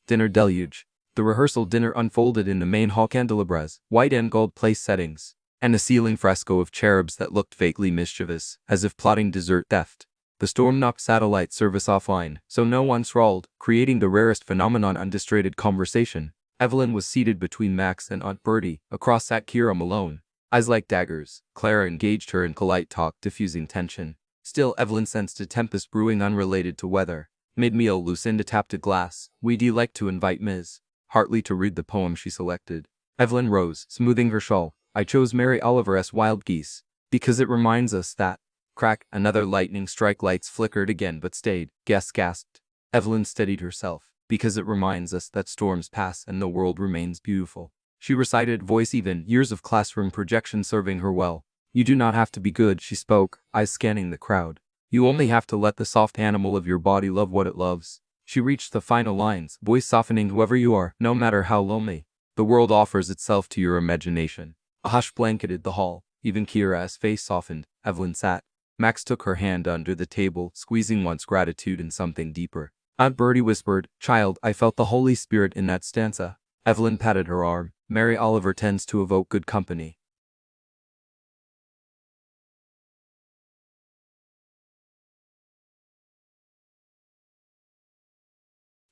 Dinner deluge. The rehearsal dinner unfolded in the main hall, candelabras, white and gold place settings, and a ceiling fresco of cherubs that looked vaguely mischievous, as if plotting dessert theft. The storm knocked satellite service offline, so no one scrawled, creating the rarest phenomenon: undistracted conversation. Evelyn was seated between Max and Aunt Bertie. Across sat Kira Malone. Eyes like daggers. Clara engaged her in polite talk, diffusing tension. Still, Evelyn sensed a tempest brewing unrelated to weather. Mid-meal, Lucinda tapped a glass. We'd like to invite Ms. Hartley to read the poem she selected. Evelyn rose, smoothing her shawl. I chose Mary Oliver's Wild Geese, because it reminds us that. Crack, another lightning strike. Lights flickered again but stayed. Guests gasped. Evelyn steadied herself. Because it reminds us that storms pass and the world remains beautiful. She recited, voice even, years of classroom projection serving her well. You do not have to be good, she spoke, eyes scanning the crowd. You only have to let the soft animal of your body love what it loves. She reached the final lines, voice softening. Whoever you are, no matter how lonely, the world offers itself to your imagination. A hush blanketed the hall. Even Kira's face softened. Evelyn sat. Max took her hand under the table, squeezing once gratitude and something deeper. Aunt Bertie whispered, child, I felt the Holy Spirit in that stanza. Evelyn patted her arm. Mary Oliver tends to evoke good company.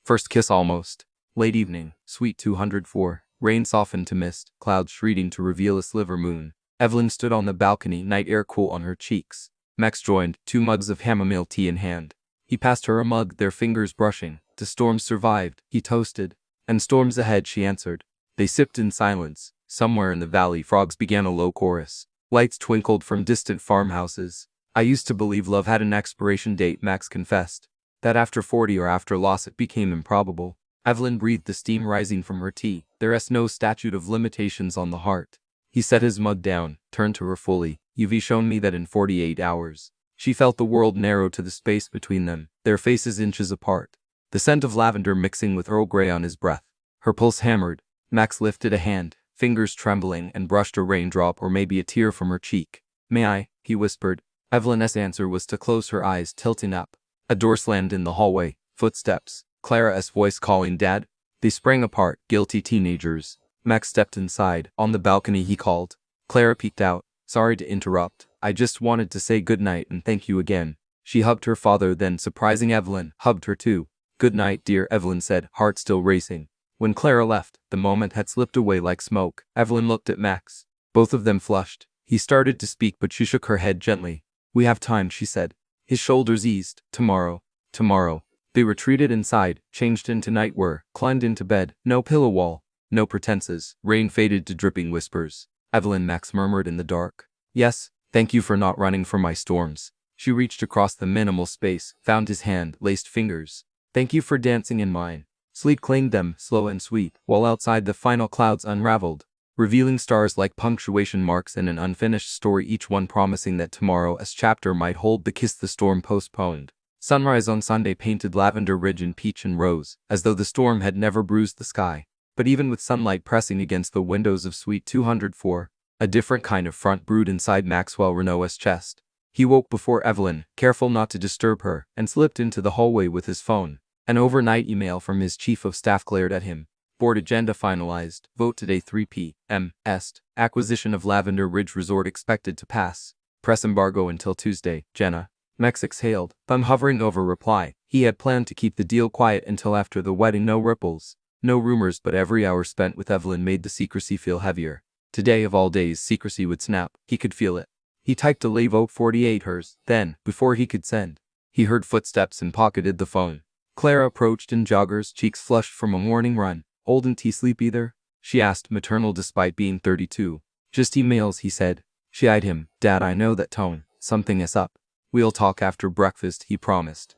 First kiss almost. Late evening, suite 204. Rain softened to mist, clouds shredding to reveal a sliver moon. Evelyn stood on the balcony, night air cool on her cheeks. Max joined, 2 mugs of chamomile tea in hand. He passed her a mug, their fingers brushing. The storms survived, he toasted. And storms ahead, she answered. They sipped in silence. Somewhere in the valley, frogs began a low chorus. Lights twinkled from distant farmhouses. I used to believe love had an expiration date, Max confessed. That after 40 or after loss it became improbable. Evelyn breathed the steam rising from her tea. There's no statute of limitations on the heart. He set his mug down, turned to her fully. You've shown me that in 48 hours. She felt the world narrow to the space between them, their faces inches apart. The scent of lavender mixing with Earl Grey on his breath. Her pulse hammered. Max lifted a hand, fingers trembling, and brushed a raindrop or maybe a tear from her cheek. May I? He whispered. Evelyn's answer was to close her eyes, tilting up. A door slammed in the hallway. Footsteps. Clara's voice calling Dad. They sprang apart, guilty teenagers. Max stepped inside. On the balcony he called. Clara peeked out. Sorry to interrupt. I just wanted to say good night and thank you again. She hugged her father, then, surprising Evelyn, hugged her too. Good night, dear, Evelyn said, heart still racing. When Clara left, the moment had slipped away like smoke. Evelyn looked at Max. Both of them flushed. He started to speak but she shook her head gently. We have time, she said. His shoulders eased. Tomorrow. Tomorrow. They retreated inside, changed into nightwear, climbed into bed. No pillow wall. No pretenses. Rain faded to dripping whispers. Evelyn, Max murmured in the dark. Yes, thank you for not running from my storms. She reached across the minimal space, found his hand, laced fingers. Thank you for dancing in mine. Sleep claimed them, slow and sweet, while outside the final clouds unraveled, revealing stars like punctuation marks in an unfinished story, each one promising that tomorrow's chapter might hold the kiss the storm postponed. Sunrise on Sunday painted lavender ridge in peach and rose, as though the storm had never bruised the sky. But even with sunlight pressing against the windows of suite 204, a different kind of front brewed inside Maxwell Renault's chest. He woke before Evelyn, careful not to disturb her, and slipped into the hallway with his phone. An overnight email from his chief of staff glared at him. Board agenda finalized. Vote today 3 p.m. Est. Acquisition of Lavender Ridge Resort expected to pass. Press embargo until Tuesday. Jenna. Max exhaled, thumb hovering over reply. He had planned to keep the deal quiet until after the wedding. No ripples. No rumors, but every hour spent with Evelyn made the secrecy feel heavier. Today of all days, secrecy would snap. He could feel it. He typed delay vote 48 hers. Then, before he could send, he heard footsteps and pocketed the phone. Clara approached in joggers, cheeks flushed from a morning run. Old and tea sleep either? She asked, maternal despite being 32. Just emails, he said. She eyed him. Dad, I know that tone. Something is up. We'll talk after breakfast, he promised.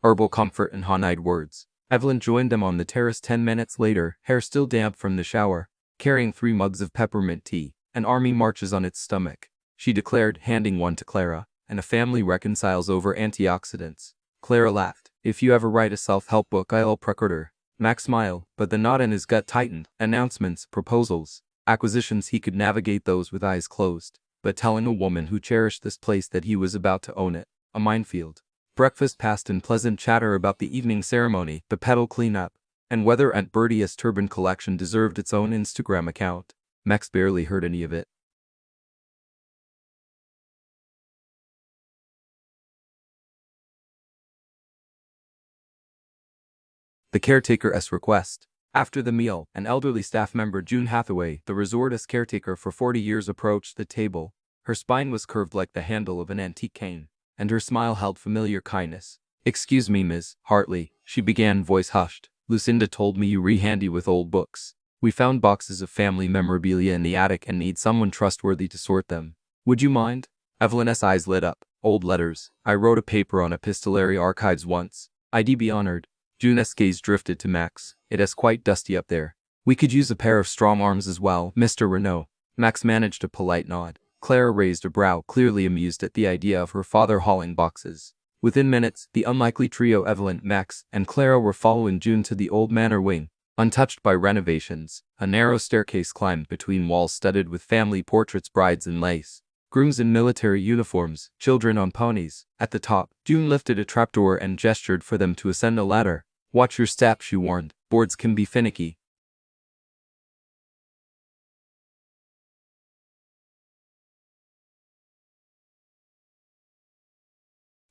herbal comfort and honeyed words. Evelyn joined them on the terrace 10 minutes later, hair still damp from the shower, carrying 3 mugs of peppermint tea. An army marches on its stomach, she declared, handing one to Clara, and a family reconciles over antioxidants. Clara laughed. If you ever write a self-help book, I'll procure. Max smiled, but the knot in his gut tightened. Announcements, proposals, acquisitions, he could navigate those with eyes closed. But telling a woman who cherished this place that he was about to own it, a minefield. Breakfast passed in pleasant chatter about the evening ceremony, the petal cleanup, and whether Aunt Bertie's turban collection deserved its own Instagram account. Max barely heard any of it. The caretaker's request. After the meal, an elderly staff member, June Hathaway, the resort's caretaker for 40 years, approached the table. Her spine was curved like the handle of an antique cane, and her smile held familiar kindness. "Excuse me, Ms. Hartley," she began, voice hushed. "Lucinda told me you were handy with old books. We found boxes of family memorabilia in the attic and need someone trustworthy to sort them. Would you mind?" Evelyn's eyes lit up. "Old letters. I wrote a paper on epistolary archives once. I'd be honored." June's gaze drifted to Max. "It is quite dusty up there. We could use a pair of strong arms as well, Mr. Renault." Max managed a polite nod. Clara raised a brow, clearly amused at the idea of her father hauling boxes. Within minutes, the unlikely trio, Evelyn, Max, and Clara, were following June to the old manor wing, untouched by renovations. A narrow staircase climbed between walls studded with family portraits, brides in lace, grooms in military uniforms, children on ponies. At the top, June lifted a trapdoor and gestured for them to ascend a ladder. "Watch your step," she warned. "Boards can be finicky."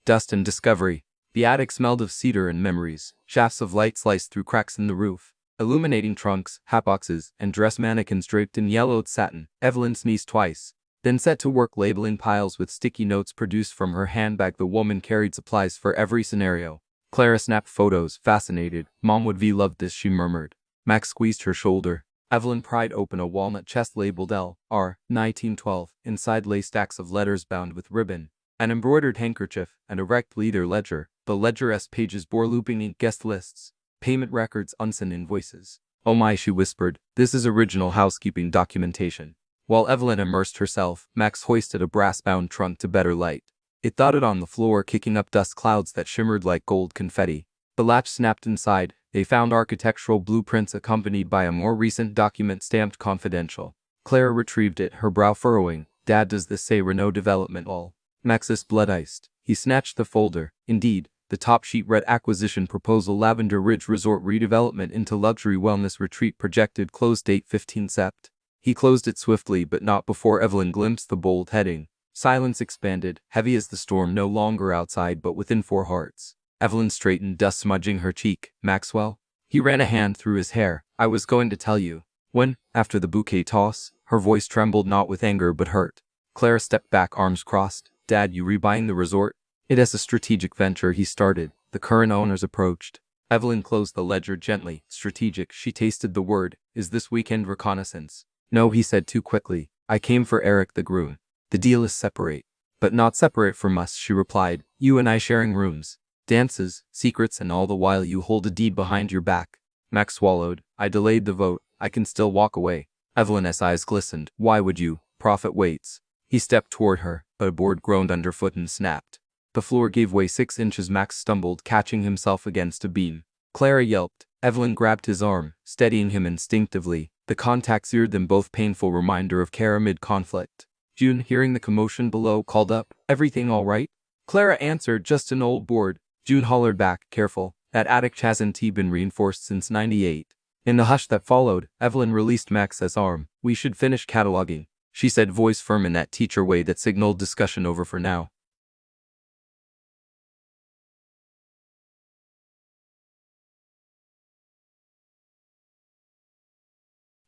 Dust and discovery. The attic smelled of cedar and memories. Shafts of light sliced through cracks in the roof, illuminating trunks, hatboxes, and dress mannequins draped in yellowed satin. Evelyn sneezed twice, then set to work labeling piles with sticky notes produced from her handbag. The woman carried supplies for every scenario. Clara snapped photos, fascinated. "Mom would be loved this," she murmured. Max squeezed her shoulder. Evelyn pried open a walnut chest labeled L.R. 1912. Inside lay stacks of letters bound with ribbon, an embroidered handkerchief, and a wrecked leather ledger. The ledger's pages bore looping ink, guest lists, payment records, unsent invoices. "Oh my," she whispered. "This is original housekeeping documentation." While Evelyn immersed herself, Max hoisted a brass-bound trunk to better light. It thudded on the floor, kicking up dust clouds that shimmered like gold confetti. The latch snapped inside. They found architectural blueprints accompanied by a more recent document stamped confidential. Clara retrieved it, her brow furrowing. "Dad, does this say Renault Development All?" Max's blood iced. He snatched the folder. Indeed, the top sheet read Acquisition Proposal Lavender Ridge Resort Redevelopment into Luxury Wellness Retreat, projected close date 15 Sept. He closed it swiftly, but not before Evelyn glimpsed the bold heading. Silence expanded, heavy as the storm, no longer outside but within 4 hearts. Evelyn straightened, dust smudging her cheek. "Maxwell?" He ran a hand through his hair. "I was going to tell you." "When?" After the bouquet toss. Her voice trembled, not with anger but hurt. Clara stepped back, arms crossed. "Dad, you rebuying the resort?" "It is a strategic venture," he started. "The current owners approached." Evelyn closed the ledger gently. "Strategic," she tasted the word. "Is this weekend reconnaissance?" "No," he said too quickly. "I came for Eric the groom. The deal is separate." "But not separate from us," she replied. "You and I sharing rooms, dances, secrets, and all the while you hold a deed behind your back." Max swallowed. "I delayed the vote. I can still walk away." Evelyn's eyes glistened. "Why would you? Profit waits." He stepped toward her, but a board groaned underfoot and snapped. The floor gave way 6 inches. Max stumbled, catching himself against a beam. Clara yelped. Evelyn grabbed his arm, steadying him instinctively. The contact seared them both, painful reminder of care amid conflict. June, hearing the commotion below, called up, "Everything all right?" Clara answered, "Just an old board." June hollered back, "Careful. That attic hasn't been reinforced since '98. In the hush that followed, Evelyn released Max's arm. "We should finish cataloging," she said, voice firm in that teacher way that signaled discussion over for now.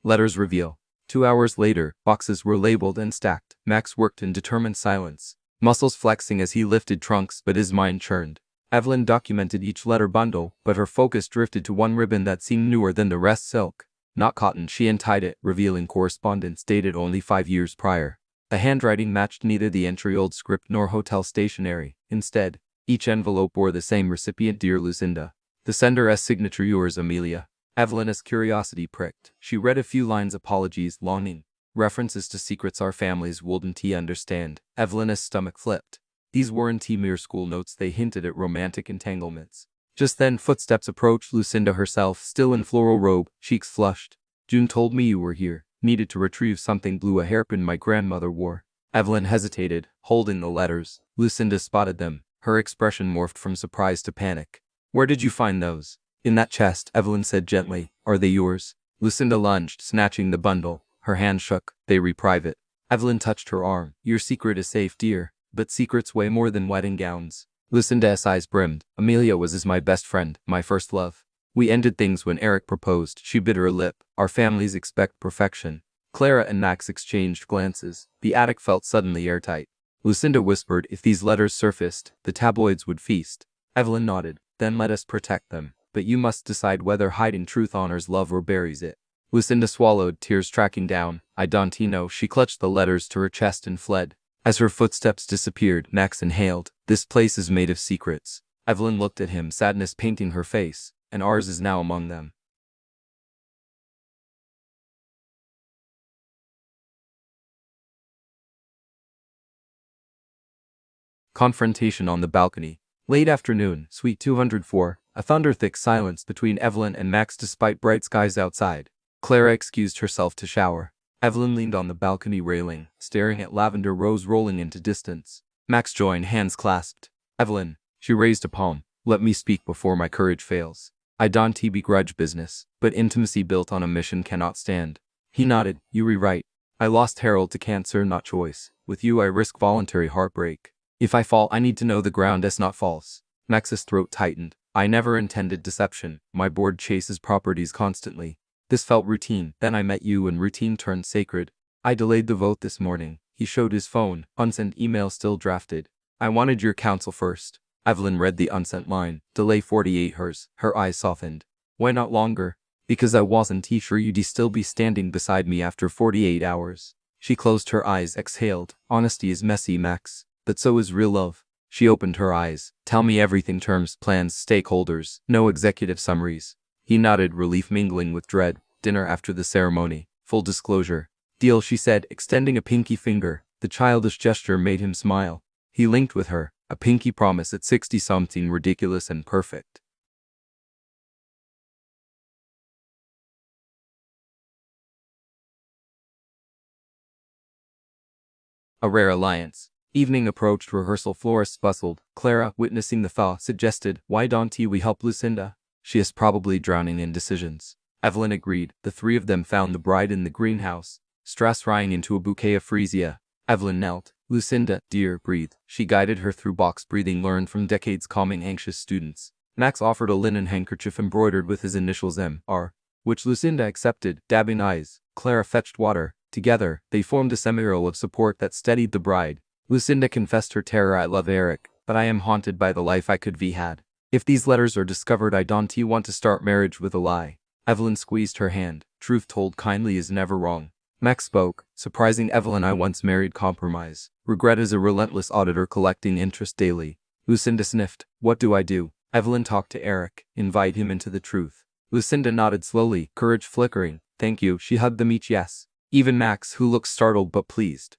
Letters reveal. 2 hours later, boxes were labeled and stacked. Max worked in determined silence, muscles flexing as he lifted trunks, but his mind churned. Evelyn documented each letter bundle, but her focus drifted to one ribbon that seemed newer than the rest. Silk, not cotton. She untied it, revealing correspondence dated only 5 years prior. The handwriting matched neither the entry-old script nor hotel stationery. Instead, Each envelope bore the same recipient, Dear Lucinda. The sender's signature, Yours, Amelia. Evelyn's curiosity pricked. She read a few lines, apologies, longing. References to secrets our families wouldn't understand. Evelyn's stomach flipped. These weren't mere school notes, they hinted at romantic entanglements. Just then footsteps approached. Lucinda herself, still in floral robe, cheeks flushed. June told me you were here. Needed to retrieve something blue, a hairpin my grandmother wore. Evelyn hesitated, holding the letters. Lucinda spotted them. Her expression morphed from surprise to panic. Where did you find those? In that chest, Evelyn said gently. Are they yours? Lucinda lunged, snatching the bundle. Her hand shook. They were private. Evelyn touched her arm. Your secret is safe, dear. But secrets weigh more than wedding gowns. Lucinda's eyes brimmed. Amelia was my best friend, my first love. We ended things when Eric proposed. She bit her lip. Our families expect perfection. Clara and Max exchanged glances. The attic felt suddenly airtight. Lucinda whispered, if these letters surfaced, the tabloids would feast. Evelyn nodded. Then let us protect them. But you must decide whether hiding truth honors love or buries it. Lucinda swallowed, tears tracking down. I don't know. She clutched the letters to her chest and fled. As her footsteps disappeared, Max inhaled. This place is made of secrets. Evelyn looked at him, sadness painting her face. And ours is now among them. Confrontation on the balcony. Late afternoon, suite 204, a thunder-thick silence between Evelyn and Max despite bright skies outside. Clara excused herself to shower. Evelyn leaned on the balcony railing, staring at lavender rows rolling into distance. Max joined, hands clasped. Evelyn, she raised a palm. Let me speak before my courage fails. I don't begrudge business, but intimacy built on a mission cannot stand. He nodded. You were right. I lost Harold to cancer, not choice. With you I risk voluntary heartbreak. If I fall, I need to know the ground is not false. Max's throat tightened. I never intended deception. My board chases properties constantly. This felt routine. Then I met you and routine turned sacred. I delayed the vote this morning. He showed his phone. Unsent email still drafted. I wanted your counsel first. Evelyn read the unsent line. Delay 48 hours. Her eyes softened. Why not longer? Because I wasn't sure you'd still be standing beside me after 48 hours. She closed her eyes, exhaled. Honesty is messy, Max. But so is real love. She opened her eyes. Tell me everything, terms, plans, stakeholders, no executive summaries. He nodded, relief mingling with dread. Dinner after the ceremony. Full disclosure. Deal, she said, extending a pinky finger. The childish gesture made him smile. He linked with her. A pinky promise at 60-something, ridiculous and perfect. A rare alliance. Evening approached, rehearsal florists bustled. Clara, witnessing the thaw, suggested, why don't we help Lucinda? She is probably drowning in decisions. Evelyn agreed. The three of them found the bride in the greenhouse, strass rying into a bouquet of freesia. Evelyn knelt. Lucinda, dear, breathe. She guided her through box breathing learned from decades calming anxious students. Max offered a linen handkerchief embroidered with his initials M.R., which Lucinda accepted, dabbing eyes. Clara fetched water. Together, they formed a semi-roll of support that steadied the bride. Lucinda confessed her terror. I love Eric, but I am haunted by the life I could be had. If these letters are discovered, I don't want to start marriage with a lie. Evelyn squeezed her hand. Truth told kindly is never wrong. Max spoke, surprising Evelyn. I once married compromise. Regret is a relentless auditor collecting interest daily. Lucinda sniffed. What do I do? Evelyn talked to Eric. Invite him into the truth. Lucinda nodded slowly, courage flickering. Thank you. She hugged them each. Yes. Even Max, who looked startled but pleased.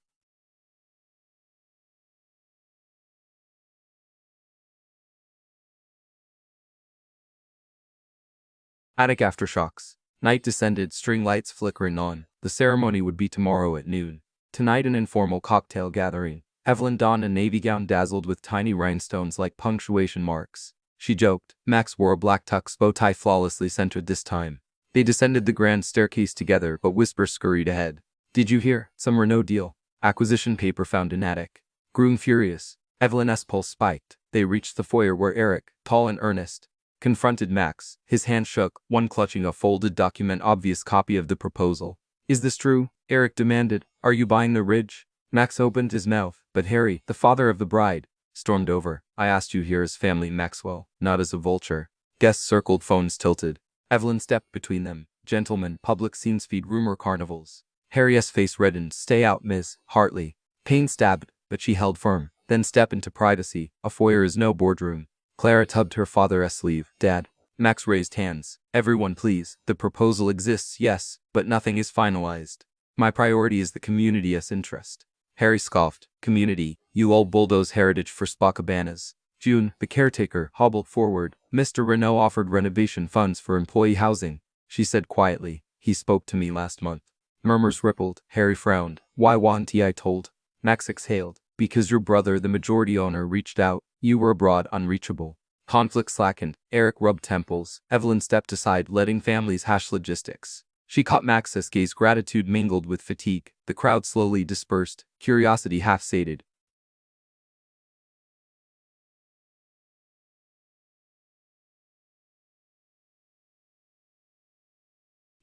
Attic aftershocks. Night descended, string lights flickering on. The ceremony would be tomorrow at noon. Tonight an informal cocktail gathering. Evelyn donned a navy gown dazzled with tiny rhinestones like punctuation marks. She joked. Max wore a black tux, bow tie flawlessly centered this time. They descended the grand staircase together, but Whisper scurried ahead. Did you hear? Some Renault deal. Acquisition paper found in attic. Groom furious. Evelyn's pulse spiked. They reached the foyer where Eric, tall and earnest, confronted Max. His hand shook, one clutching a folded document, obvious copy of the proposal. Is this true? Eric demanded. Are you buying the ridge? Max opened his mouth, but Harry, the father of the bride, stormed over. I asked you here as family, Maxwell, not as a vulture. Guests circled, phones tilted. Evelyn stepped between them. Gentlemen, public scenes feed rumor carnivals. Harry's face reddened. Stay out, Miss Hartley. Pain stabbed, but she held firm. Then step into privacy. A foyer is no boardroom. Clara tugged her father's sleeve. Dad. Max raised hands. Everyone please. The proposal exists, yes, but nothing is finalized. My priority is the community's interest. Harry scoffed. Community, you all bulldoze heritage for spa cabanas. June, the caretaker, hobbled forward. Mr. Renault offered renovation funds for employee housing. She said quietly, he spoke to me last month. Murmurs rippled. Harry frowned. Why wasn't I told? Max exhaled. Because your brother, the majority owner, reached out. You were abroad, unreachable. Conflict slackened. Eric rubbed temples. Evelyn stepped aside, letting families hash logistics. She caught Max's gaze. Gratitude mingled with fatigue. The crowd slowly dispersed, curiosity half sated.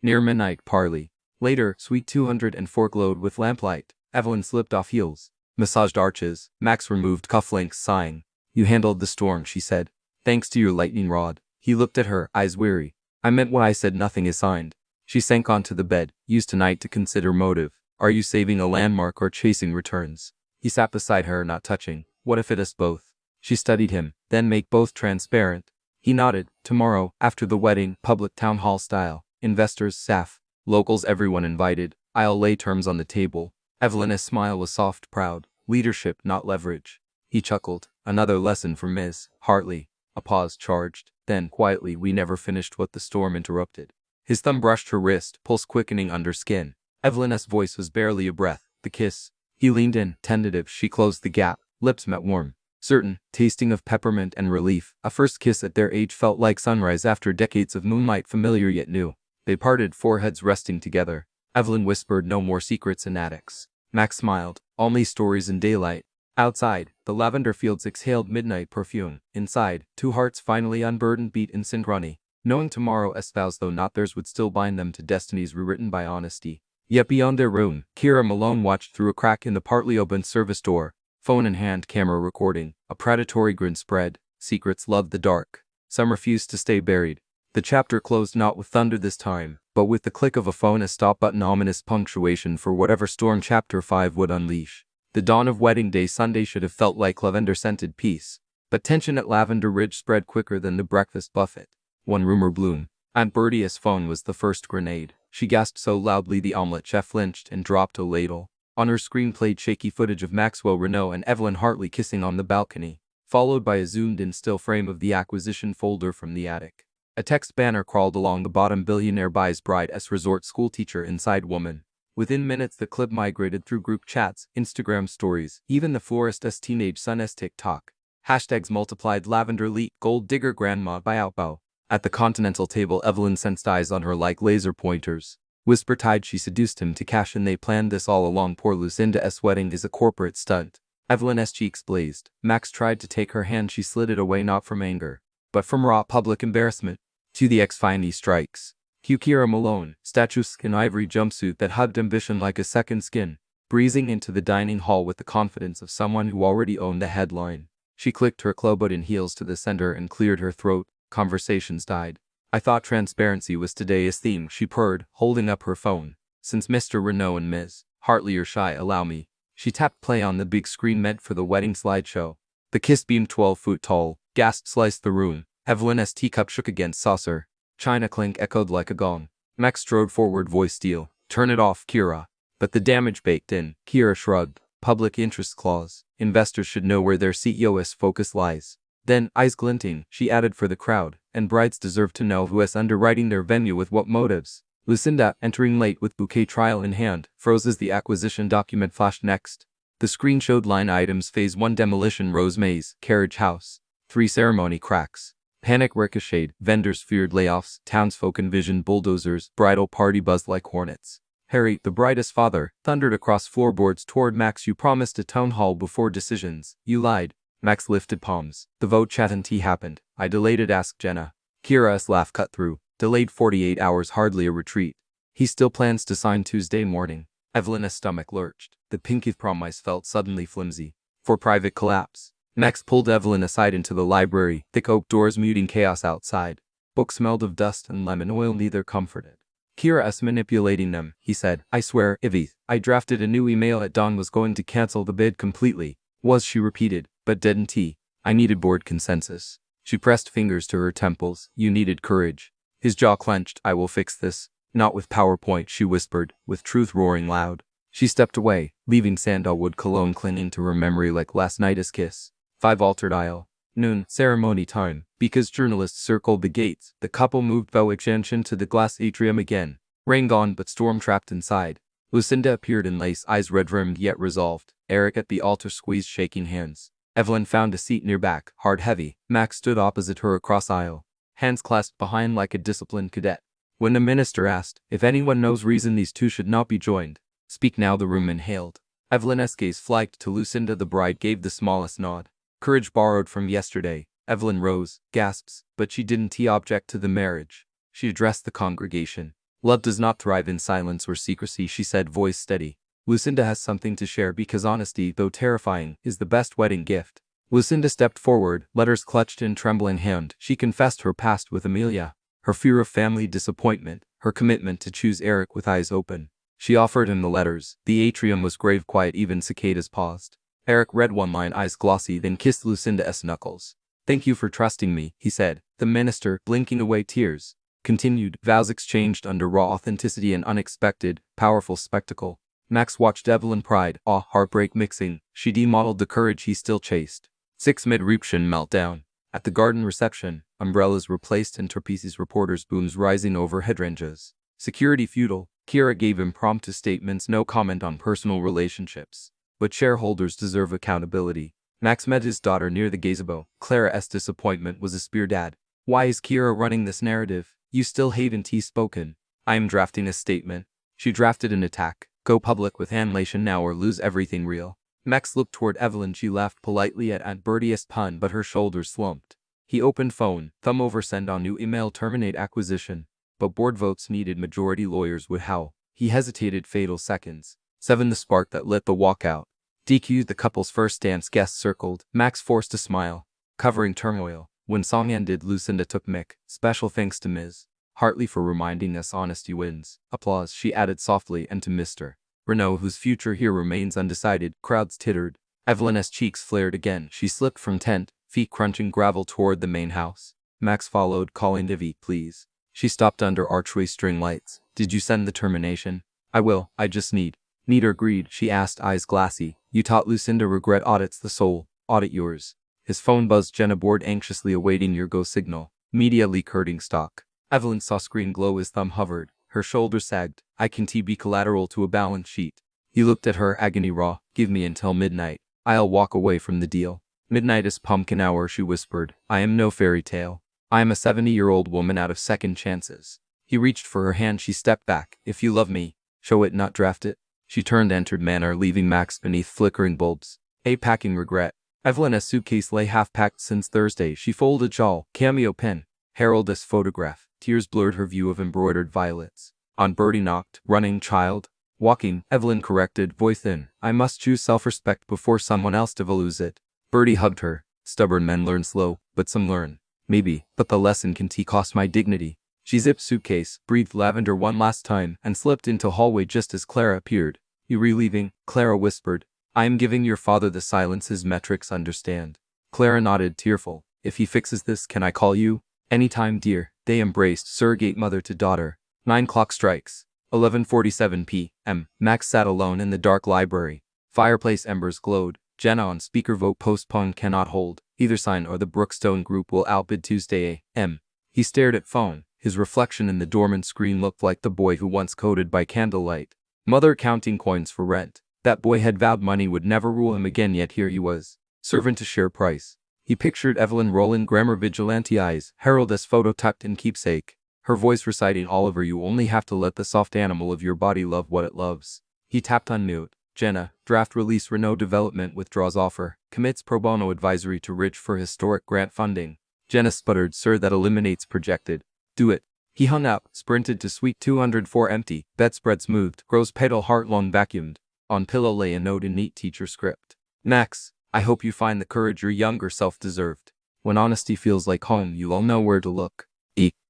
Near midnight, parley. Later, suite 204 glowed with lamplight. Evelyn slipped off heels. Massaged arches. Max removed cufflinks, sighing. You handled the storm, she said. Thanks to your lightning rod. He looked at her, eyes weary. I meant what I said, nothing is signed. She sank onto the bed, used tonight to consider motive. Are you saving a landmark or chasing returns? He sat beside her, not touching. What if it is both? She studied him, then make both transparent. He nodded. Tomorrow, after the wedding, public town hall style. Investors, staff, locals, everyone invited. I'll lay terms on the table. Evelyn's smile was soft, proud. Leadership, not leverage. He chuckled. Another lesson for Ms. Hartley. A pause charged. Then, quietly, we never finished what the storm interrupted. His thumb brushed her wrist, pulse quickening under skin. Evelyn's voice was barely a breath. The kiss. He leaned in, tentative. She closed the gap. Lips met warm. Certain, tasting of peppermint and relief. A first kiss at their age felt like sunrise after decades of moonlight, familiar yet new. They parted, foreheads resting together. Evelyn whispered, no more secrets in attics. Max smiled. Only stories in daylight. Outside, the lavender fields exhaled midnight perfume. Inside, two hearts finally unburdened beat in synchrony, knowing tomorrow's vows, though not theirs, would still bind them to destinies rewritten by honesty. Yet beyond their room, Kira Malone watched through a crack in the partly opened service door. Phone in hand, camera recording. A predatory grin spread. Secrets loved the dark. Some refused to stay buried. The chapter closed not with thunder this time, but with the click of a phone, a stop button, ominous punctuation for whatever storm chapter 5 would unleash. The dawn of wedding day Sunday should have felt like lavender-scented peace, but tension at Lavender Ridge spread quicker than the breakfast buffet. One rumor bloomed. Aunt Bertie's phone was the first grenade. She gasped so loudly the omelet chef flinched and dropped a ladle. On her screen played shaky footage of Maxwell Renault and Evelyn Hartley kissing on the balcony, followed by a zoomed-in still frame of the acquisition folder from the attic. A text banner crawled along the bottom. Billionaire buys bride's resort, schoolteacher inside woman. Within minutes the clip migrated through group chats, Instagram stories, even the florist's teenage son's TikTok. Hashtags multiplied. Lavender leak, gold digger grandma buyout bow. At the continental table, Evelyn sensed eyes on her like laser pointers. Whisper tied she seduced him to cash in. They planned this all along. Poor Lucinda's wedding is a corporate stunt. Evelyn's cheeks blazed. Max tried to take her hand. She slid it away, not from anger, but from raw public embarrassment. To the X-Finey strikes. Kira Malone, statuesque in ivory jumpsuit that hugged ambition like a second skin, breezing into the dining hall with the confidence of someone who already owned the headline. She clicked her claw-button heels to the center and cleared her throat. Conversations died. I thought transparency was today's theme, she purred, holding up her phone. Since Mr. Renault and Ms. Hartley are shy, allow me. She tapped play on the big screen meant for the wedding slideshow. The kiss beamed 12 foot tall. Gasp sliced the room. Evelyn's teacup shook against saucer. China clink echoed like a gong. Max strode forward, voice steel. Turn it off, Kira. But the damage baked in. Kira shrugged. Public interest clause. Investors should know where their CEO's focus lies. Then, eyes glinting, she added, for the crowd, and brides deserve to know who is underwriting their venue with what motives. Lucinda, entering late with bouquet trial in hand, froze as the acquisition document flashed next. The screen showed line items: Phase 1 demolition, Rose Maze, carriage house. 3 ceremony cracks. Panic ricocheted, vendors feared layoffs, townsfolk envisioned bulldozers, bridal party buzzed like hornets. Harry, the bride's father, thundered across floorboards toward Max. You promised a town hall before decisions. You lied. Max lifted palms. The vote chat and tea happened. I delayed it, asked Jenna. Kira's laugh cut through. Delayed 48 hours, hardly a retreat. He still plans to sign Tuesday morning. Evelyn's stomach lurched. The pinky promise felt suddenly flimsy. For private collapse. Max pulled Evelyn aside into the library, thick oak doors muting chaos outside. Books smelled of dust and lemon oil, neither comforted. Kira's manipulating them, he said. I swear, Ivy, I drafted a new email at dawn, was going to cancel the bid completely. Was, she repeated, but didn't he? I needed board consensus. She pressed fingers to her temples. You needed courage. His jaw clenched. I will fix this. Not with PowerPoint, she whispered, with truth roaring loud. She stepped away, leaving sandalwood cologne clinging to her memory like last night's kiss. 5 altered aisle. Noon, ceremony time. Because journalists circled the gates, the couple moved bow extension to the glass atrium again. Rain gone but storm trapped inside. Lucinda appeared in lace, eyes red-rimmed yet resolved. Eric at the altar squeezed shaking hands. Evelyn found a seat near back, heart heavy. Max stood opposite her across aisle, hands clasped behind like a disciplined cadet. When the minister asked if anyone knows reason these two should not be joined, speak now, the room inhaled. Evelyn's gaze flagged to Lucinda. The bride gave the smallest nod. Courage borrowed from yesterday. Evelyn rose, gasps, but she didn't object to the marriage. She addressed the congregation. Love does not thrive in silence or secrecy, she said, voice steady. Lucinda has something to share because honesty, though terrifying, is the best wedding gift. Lucinda stepped forward, letters clutched in trembling hand. She confessed her past with Amelia, her fear of family disappointment, her commitment to choose Eric with eyes open. She offered him the letters. The atrium was grave quiet, even cicadas paused. Eric read one line, eyes glossy, then kissed Lucinda's knuckles. Thank you for trusting me, he said. The minister, blinking away tears, continued. Vows exchanged under raw authenticity, an unexpected, powerful spectacle. Max watched Evelyn, pride, awe, heartbreak mixing. She demodeled the courage he still chased. 6 mid-reception meltdown. At the garden reception, umbrellas were placed and trapezes, reporters' booms rising over hydrangeas. Security futile. Kira gave impromptu statements, no comment on personal relationships. But shareholders deserve accountability. Max met his daughter near the gazebo. Clara's disappointment was a spear. Dad, why is Kira running this narrative? You still haven't spoken. I am drafting a statement. She drafted an attack. Go public with annihilation now or lose everything real. Max looked toward Evelyn. She laughed politely at Aunt Bertie's pun, but her shoulders slumped. He opened phone, thumb over send on new email, terminate acquisition. But board votes needed, majority lawyers would howl. He hesitated, fatal seconds. 7 the spark that lit the walkout. DQ'd the couple's first dance, guests circled. Max forced a smile, covering turmoil. When song ended, Lucinda took mic. Special thanks to Ms. Hartley for reminding us honesty wins. Applause, she added softly, and to Mr. Renault, whose future here remains undecided. Crowds tittered. Evelyn's cheeks flared again. She slipped from tent, feet crunching gravel, toward the main house. Max followed, calling Ivy, please. She stopped under archway string lights. Did you send the termination? I will, I just need. Neither agreed, she asked, eyes glassy. You taught Lucinda regret audits the soul. Audit yours. His phone buzzed. Jenna bored, anxiously awaiting your go signal. Media leak hurting stock. Evelyn saw screen glow. His thumb hovered. Her shoulders sagged. I can be collateral to a balance sheet. He looked at her, agony raw. Give me until midnight. I'll walk away from the deal. Midnight is pumpkin hour, she whispered. I am no fairy tale. I am a 70-year-old woman out of second chances. He reached for her hand. She stepped back. If you love me, show it, not draft it. She turned, entered Manor, leaving Max beneath flickering bulbs. Packing regret. Evelyn's suitcase lay half-packed since Thursday. She folded shawl, cameo pen, Harold's photograph. Tears blurred her view of embroidered violets. Aunt Bertie knocked. Running, child. Walking, Evelyn corrected, voice thin. I must choose self-respect before someone else devalues it. Bertie hugged her. Stubborn men learn slow, but some learn. Maybe, but the lesson can cost my dignity. She zipped suitcase, breathed lavender one last time, and slipped into hallway just as Clara appeared. You leaving? Clara whispered. I am giving your father the silence his metrics understand. Clara nodded, tearful. If he fixes this, can I call you? Anytime, dear. They embraced, surrogate mother to daughter. 9 clock strikes. 11:47 p.m. Max sat alone in the dark library. Fireplace embers glowed. Jenna on speaker, vote postponed, cannot hold. Either sign or the Brookstone group will outbid Tuesday a.m. He stared at phone. His reflection in the dormant screen looked like the boy who once coded by candlelight. Mother counting coins for rent. That boy had vowed money would never rule him again, yet here he was. Servant to share price. He pictured Evelyn rolling grammar vigilante eyes, Harold's photo tucked in keepsake. Her voice reciting Oliver, you only have to let the soft animal of your body love what it loves. He tapped on mute. Jenna, draft release, Renault Development withdraws offer, commits pro bono advisory to Rich for historic grant funding. Jenna sputtered, sir, that eliminates projected. Do it. He hung up, sprinted to suite 204 empty, bedspread smoothed, rose petal heart-long vacuumed. On pillow lay a note in neat teacher script. Max, I hope you find the courage your younger self deserved. When honesty feels like home, you'll all know where to look.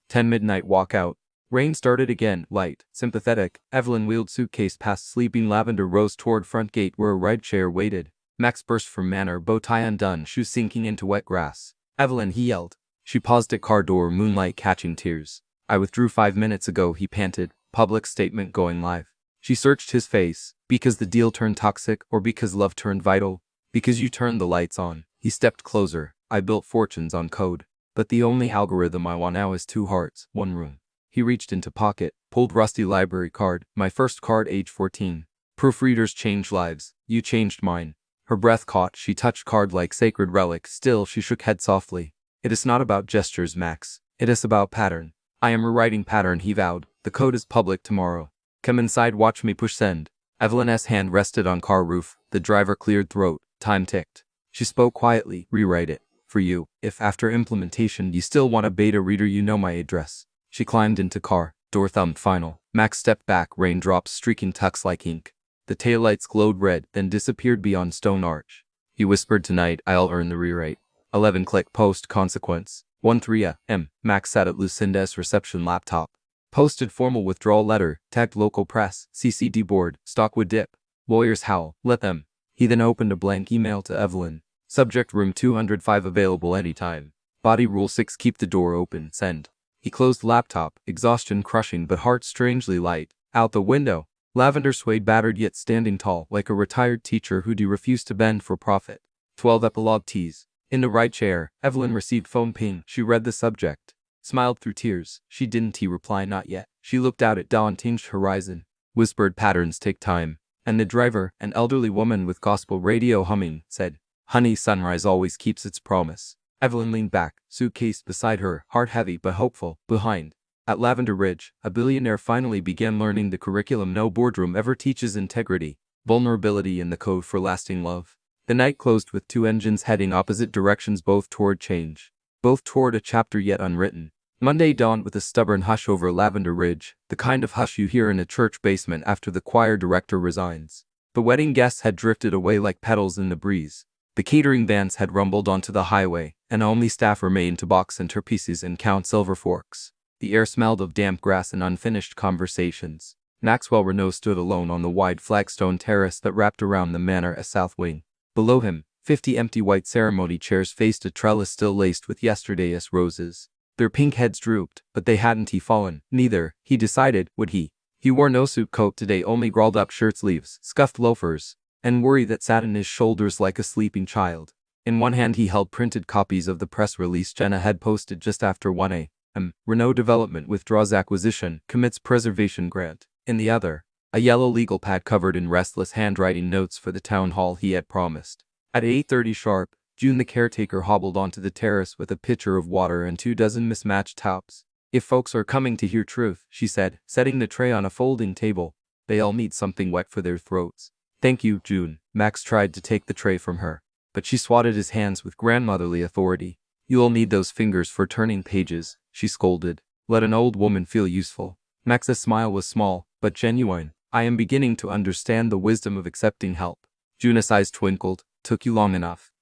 10 midnight walkout. Rain started again, light, sympathetic. Evelyn wheeled suitcase past sleeping Lavender, Rose toward front gate where a ride chair waited. Max burst from manner, bow tie undone, shoes sinking into wet grass. Evelyn, he yelled. She paused at car door, moonlight catching tears. I withdrew 5 minutes ago, he panted, public statement going live. She searched his face. Because the deal turned toxic, or because love turned vital? Because you turned the lights on. He stepped closer. I built fortunes on code. But the only algorithm I want now is 2 hearts, 1 room. He reached into pocket, pulled rusty library card, my first card, age 14. Proofreaders change lives. You changed mine. Her breath caught. She touched card like sacred relic. Still, she shook head softly. It is not about gestures, Max. It is about pattern. I am rewriting pattern, he vowed. The code is public tomorrow. Come inside, watch me push send. Evelyn's hand rested on car roof. The driver cleared throat. Time ticked. She spoke quietly. Rewrite it. For you. If after implementation you still want a beta reader, you know my address. She climbed into car. Door thumped final. Max stepped back, raindrops streaking tux like ink. The taillights glowed red, then disappeared beyond stone arch. He whispered, tonight I'll earn the rewrite. 11 click post consequence. 13 a.m. Max sat at Lucinda's reception laptop. Posted formal withdrawal letter, tagged local press, CCD board, stock would dip. Lawyers howl, let them. He then opened a blank email to Evelyn. Subject room 205 available anytime. Body rule 6 keep the door open, send. He closed laptop, exhaustion crushing but heart strangely light. Out the window, Lavender swayed battered yet standing tall like a retired teacher who'd refused to bend for profit. 12 epilogue tease. In the right chair, Evelyn received phone ping. She read the subject. Smiled through tears. She didn't reply, not yet. She looked out at dawn-tinged horizon. Whispered, patterns take time. And the driver, an elderly woman with gospel radio humming, said, honey, sunrise always keeps its promise. Evelyn leaned back, suitcase beside her, heart heavy but hopeful, behind. At Lavender Ridge, a billionaire finally began learning the curriculum no boardroom ever teaches: integrity, vulnerability, and the code for lasting love. The night closed with 2 engines heading opposite directions, both toward change, both toward a chapter yet unwritten. Monday dawned with a stubborn hush over Lavender Ridge, the kind of hush you hear in a church basement after the choir director resigns. The wedding guests had drifted away like petals in the breeze. The catering vans had rumbled onto the highway, and only staff remained to box centerpieces and count silver forks. The air smelled of damp grass and unfinished conversations. Maxwell Renault stood alone on the wide flagstone terrace that wrapped around the manor south wing. Below him, 50 empty white ceremony chairs faced a trellis still laced with yesterday's roses. Their pink heads drooped, but they hadn't fallen. Neither, he decided, would he. He wore no suit coat today, only rolled-up shirt sleeves, scuffed loafers, and worry that sat on his shoulders like a sleeping child. In one hand he held printed copies of the press release Jenna had posted just after 1 a.m. Renault Development withdraws acquisition, commits preservation grant. In the other, a yellow legal pad covered in restless handwriting notes for the town hall he had promised. At 8:30 sharp, June the caretaker hobbled onto the terrace with a pitcher of water and 24 mismatched tops. If folks are coming to hear truth, she said, setting the tray on a folding table, they all need something wet for their throats. Thank you, June. Max tried to take the tray from her, but she swatted his hands with grandmotherly authority. You'll need those fingers for turning pages, she scolded. Let an old woman feel useful. Max's smile was small, but genuine. I am beginning to understand the wisdom of accepting help. June's eyes twinkled. Took you long enough.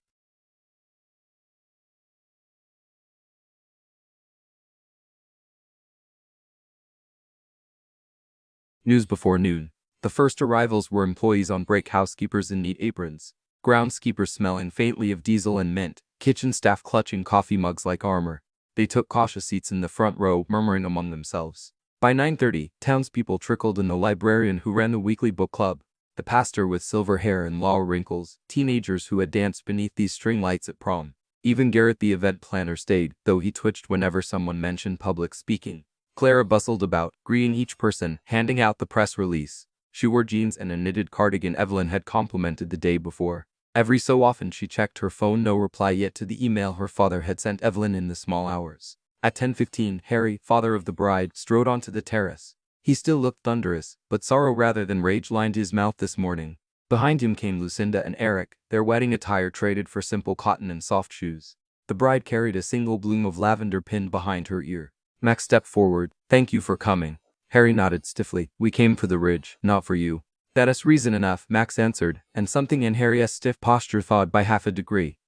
News before noon. The first arrivals were employees on break, housekeepers in neat aprons, groundskeepers smelling faintly of diesel and mint, kitchen staff clutching coffee mugs like armor. They took cautious seats in the front row, murmuring among themselves. By 9:30, townspeople trickled in: the librarian who ran the weekly book club, the pastor with silver hair and law wrinkles, teenagers who had danced beneath these string lights at prom. Even Garrett the event planner stayed, though he twitched whenever someone mentioned public speaking. Clara bustled about, greeting each person, handing out the press release. She wore jeans and a knitted cardigan Evelyn had complimented the day before. Every so often she checked her phone, no reply yet to the email her father had sent Evelyn in the small hours. At 10:15, Harry, father of the bride, strode onto the terrace. He still looked thunderous, but sorrow rather than rage lined his mouth this morning. Behind him came Lucinda and Eric, their wedding attire traded for simple cotton and soft shoes. The bride carried a single bloom of lavender pinned behind her ear. Max stepped forward. Thank you for coming. Harry nodded stiffly. We came for the ridge, not for you. That is reason enough, Max answered, and something in Harry's stiff posture thawed by half a degree.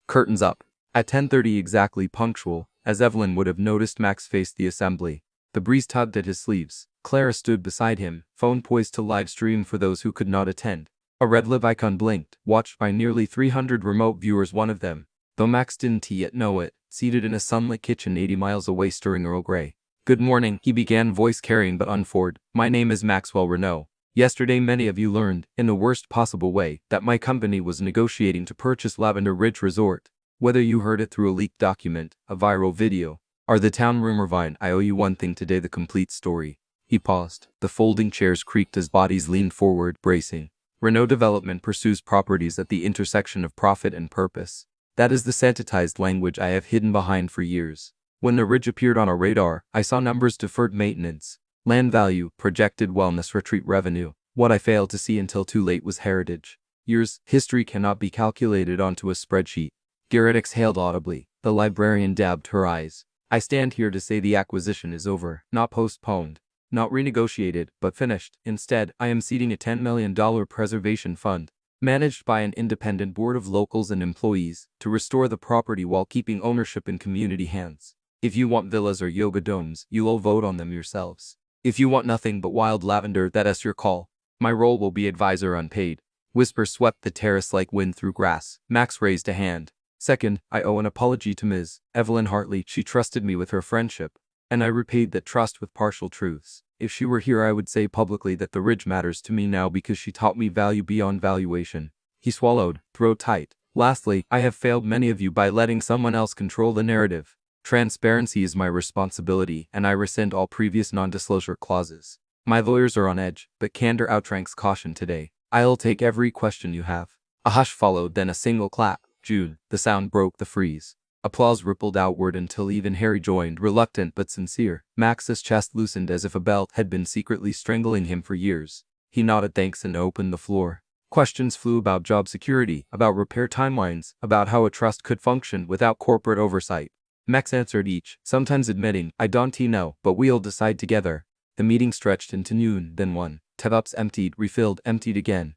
Curtains up. At 10:30 exactly, punctual, As Evelyn would have noticed, Max faced the assembly. The breeze tugged at his sleeves. Clara stood beside him, phone poised to live stream for those who could not attend. A red live icon blinked, watched by nearly 300 remote viewers, one of them, though Max didn't yet know it, seated in a sunlit kitchen 80 miles away stirring Earl Grey. "Good morning," he began, voice carrying but unformed. "My name is Maxwell Renault. Yesterday many of you learned, in the worst possible way, that my company was negotiating to purchase Lavender Ridge Resort. Whether you heard it through a leaked document, a viral video, or the town rumor vine, I owe you one thing today, the complete story." He paused. The folding chairs creaked as bodies leaned forward, bracing. "Renault Development pursues properties at the intersection of profit and purpose. That is the sanitized language I have hidden behind for years. When the ridge appeared on our radar, I saw numbers: deferred maintenance, land value, projected wellness retreat revenue. What I failed to see until too late was heritage. Years, history cannot be calculated onto a spreadsheet." Garrett exhaled audibly. The librarian dabbed her eyes. "I stand here to say the acquisition is over, not postponed. Not renegotiated, but finished. Instead, I am seeding a $10 million preservation fund, managed by an independent board of locals and employees, to restore the property while keeping ownership in community hands. If you want villas or yoga domes, you'll all vote on them yourselves. If you want nothing but wild lavender, that's your call. My role will be advisor unpaid." Whispers swept the terrace like wind through grass. Max raised a hand. "Second, I owe an apology to Ms. Evelyn Hartley. She trusted me with her friendship, and I repaid that trust with partial truths. If she were here, I would say publicly that the ridge matters to me now because she taught me value beyond valuation." He swallowed, throat tight. "Lastly, I have failed many of you by letting someone else control the narrative. Transparency is my responsibility, and I rescind all previous non-disclosure clauses. My lawyers are on edge, but candor outranks caution today. I'll take every question you have." A hush followed, then a single clap. "Jude." The sound broke the freeze. Applause rippled outward until even Harry joined, reluctant but sincere. Max's chest loosened as if a belt had been secretly strangling him for years. He nodded thanks and opened the floor. Questions flew about job security, about repair timelines, about how a trust could function without corporate oversight. Max answered each, sometimes admitting, "I don't know, but we'll decide together." The meeting stretched into noon, then 1. Teacups emptied, refilled, emptied again.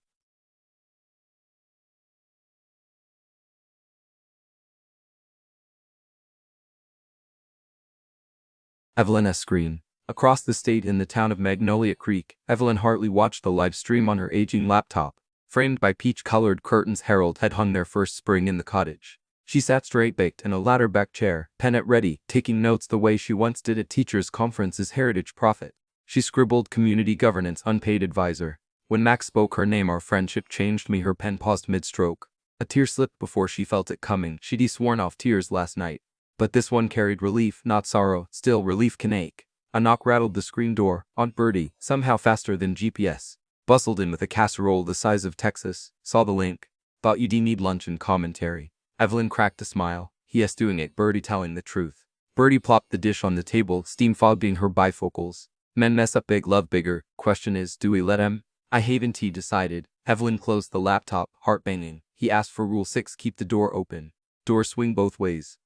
Evelyn screamed. Across the state in the town of Magnolia Creek, Evelyn Hartley watched the live stream on her aging laptop. Framed by peach-colored curtains, Harold had hung their first spring in the cottage. She sat straight-backed in a ladder-back chair, pen at ready, taking notes the way she once did at teachers' conferences. Heritage Profit. She scribbled community governance, unpaid advisor. When Max spoke her name, our friendship changed me. Her pen paused mid-stroke. A tear slipped before she felt it coming. She'd sworn off tears last night. But this one carried relief, not sorrow. Still, relief can ache. A knock rattled the screen door. Aunt Bertie, somehow faster than GPS, bustled in with a casserole the size of Texas. "Saw the link. Thought you'd need lunch and commentary." Evelyn cracked a smile. "Yes, doing it." Bertie telling the truth. Bertie plopped the dish on the table, steam fogging her bifocals. "Men mess up big, love bigger. Question is, do we let 'em?" "I haven't decided." Evelyn closed the laptop, heart banging. "He asked for Rule 6, keep the door open. Doors swing both ways."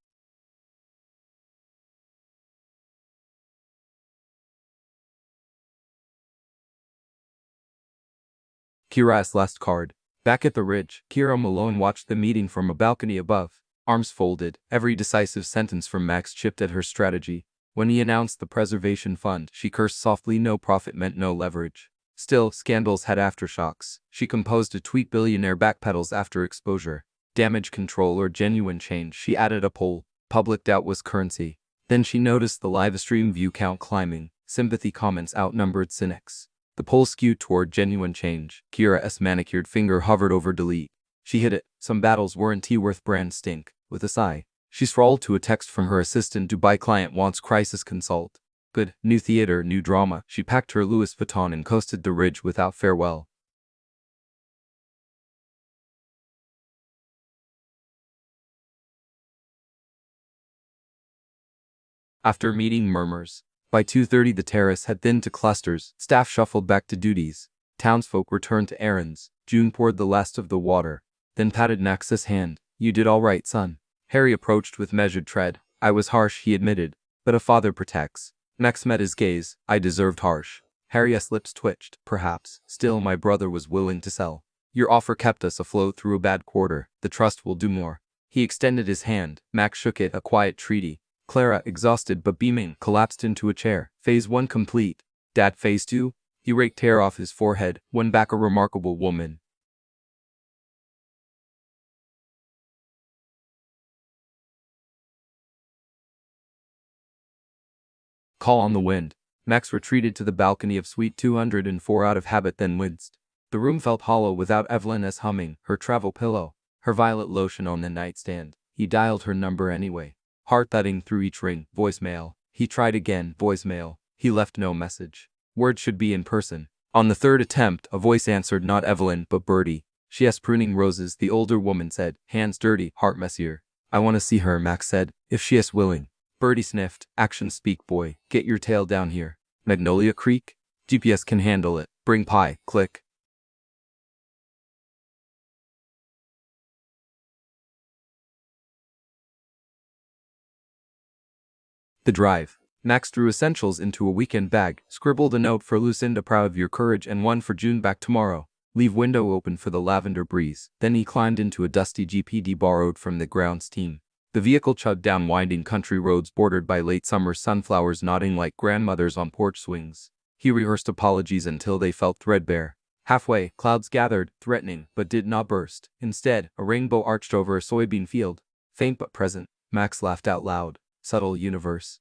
Kira's last card. Back at the ridge, Kira Malone watched the meeting from a balcony above. Arms folded, every decisive sentence from Max chipped at her strategy. When he announced the preservation fund, she cursed softly. No profit meant no leverage. Still, scandals had aftershocks. She composed a tweet: "Billionaire backpedals after exposure. Damage control or genuine change?" She added a poll. Public doubt was currency. Then she noticed the live stream view count climbing. Sympathy comments outnumbered cynics. The poll skewed toward genuine change. Kira's manicured finger hovered over delete. She hit it. Some battles weren't worth brand stink. With a sigh, she scrawled to a text from her assistant: "Dubai client wants crisis consult." Good. New theater, new drama. She packed her Louis Vuitton and coasted the ridge without farewell. After meeting murmurs, by 2:30 the terrace had thinned to clusters. Staff shuffled back to duties. Townsfolk returned to errands. June poured the last of the water, then patted Max's hand. "You did all right, son." Harry approached with measured tread. "I was harsh," he admitted, "but a father protects." Max met his gaze. "I deserved harsh." Harry's lips twitched. "Perhaps. Still, my brother was willing to sell. Your offer kept us afloat through a bad quarter. The trust will do more." He extended his hand. Max shook it, a quiet treaty. Clara, exhausted but beaming, collapsed into a chair. Phase 1 complete. Dad, phase 2? He raked hair off his forehead. Won back a remarkable woman. Call on the wind. Max retreated to the balcony of Suite 204 out of habit, then winced. The room felt hollow without Evelyn's humming, her travel pillow, her violet lotion on the nightstand. He dialed her number anyway. Heart thudding through each ring. Voicemail. He tried again. Voicemail. He left no message. Word should be in person. On the third attempt, a voice answered, not Evelyn, but Bertie. She has pruning roses, the older woman said. Hands dirty, heart messier. I want to see her, Max said, if she is willing. Bertie sniffed. Action speak, boy. Get your tail down here. Magnolia Creek? GPS can handle it. Bring pie. Click. The drive. Max drew essentials into a weekend bag, scribbled a note for Lucinda, proud of your courage, and one for June, back tomorrow. Leave window open for the lavender breeze. Then he climbed into a dusty GPD borrowed from the grounds team. The vehicle chugged down winding country roads bordered by late summer sunflowers nodding like grandmothers on porch swings. He rehearsed apologies until they felt threadbare. Halfway, clouds gathered, threatening, but did not burst. Instead, a rainbow arched over a soybean field. Faint but present. Max laughed out loud. Subtle universe.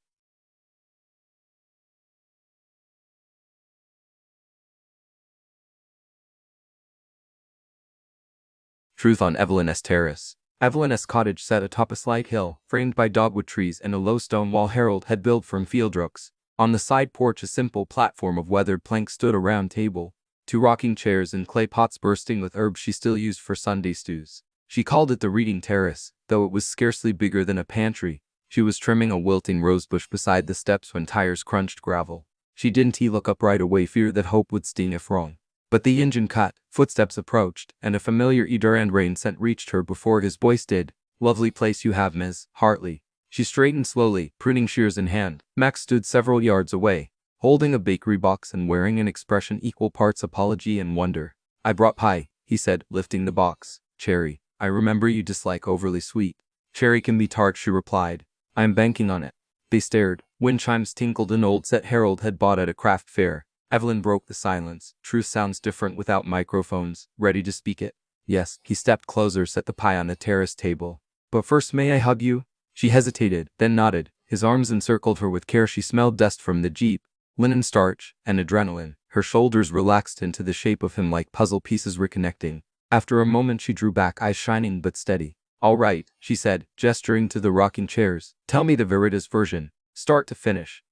Truth on Evelyn's terrace. Evelyn's cottage sat atop a slight hill, framed by dogwood trees and a low stone wall Harold had built from field rooks. On the side porch, a simple platform of weathered planks stood a round table, 2 rocking chairs and clay pots bursting with herbs she still used for Sunday stews. She called it the reading terrace, though it was scarcely bigger than a pantry. She was trimming a wilting rosebush beside the steps when tires crunched gravel. She didn't look up right away, fear that hope would sting if wrong. But the engine cut, footsteps approached, and a familiar Edirand rain scent reached her before his voice did. Lovely place you have, Ms. Hartley. She straightened slowly, pruning shears in hand. Max stood several yards away, holding a bakery box and wearing an expression equal parts apology and wonder. I brought pie, he said, lifting the box. Cherry. I remember you dislike overly sweet. Cherry can be tart, she replied. I am banking on it. They stared. Wind chimes tinkled, an old set Harold had bought at a craft fair. Evelyn broke the silence. Truth sounds different without microphones. Ready to speak it? Yes. He stepped closer, set the pie on the terrace table. But first, may I hug you? She hesitated, then nodded. His arms encircled her with care. She smelled dust from the Jeep, linen starch, and adrenaline. Her shoulders relaxed into the shape of him like puzzle pieces reconnecting. After a moment she drew back, eyes shining but steady. All right, she said, gesturing to the rocking chairs. Tell me the Veritas version, start to finish.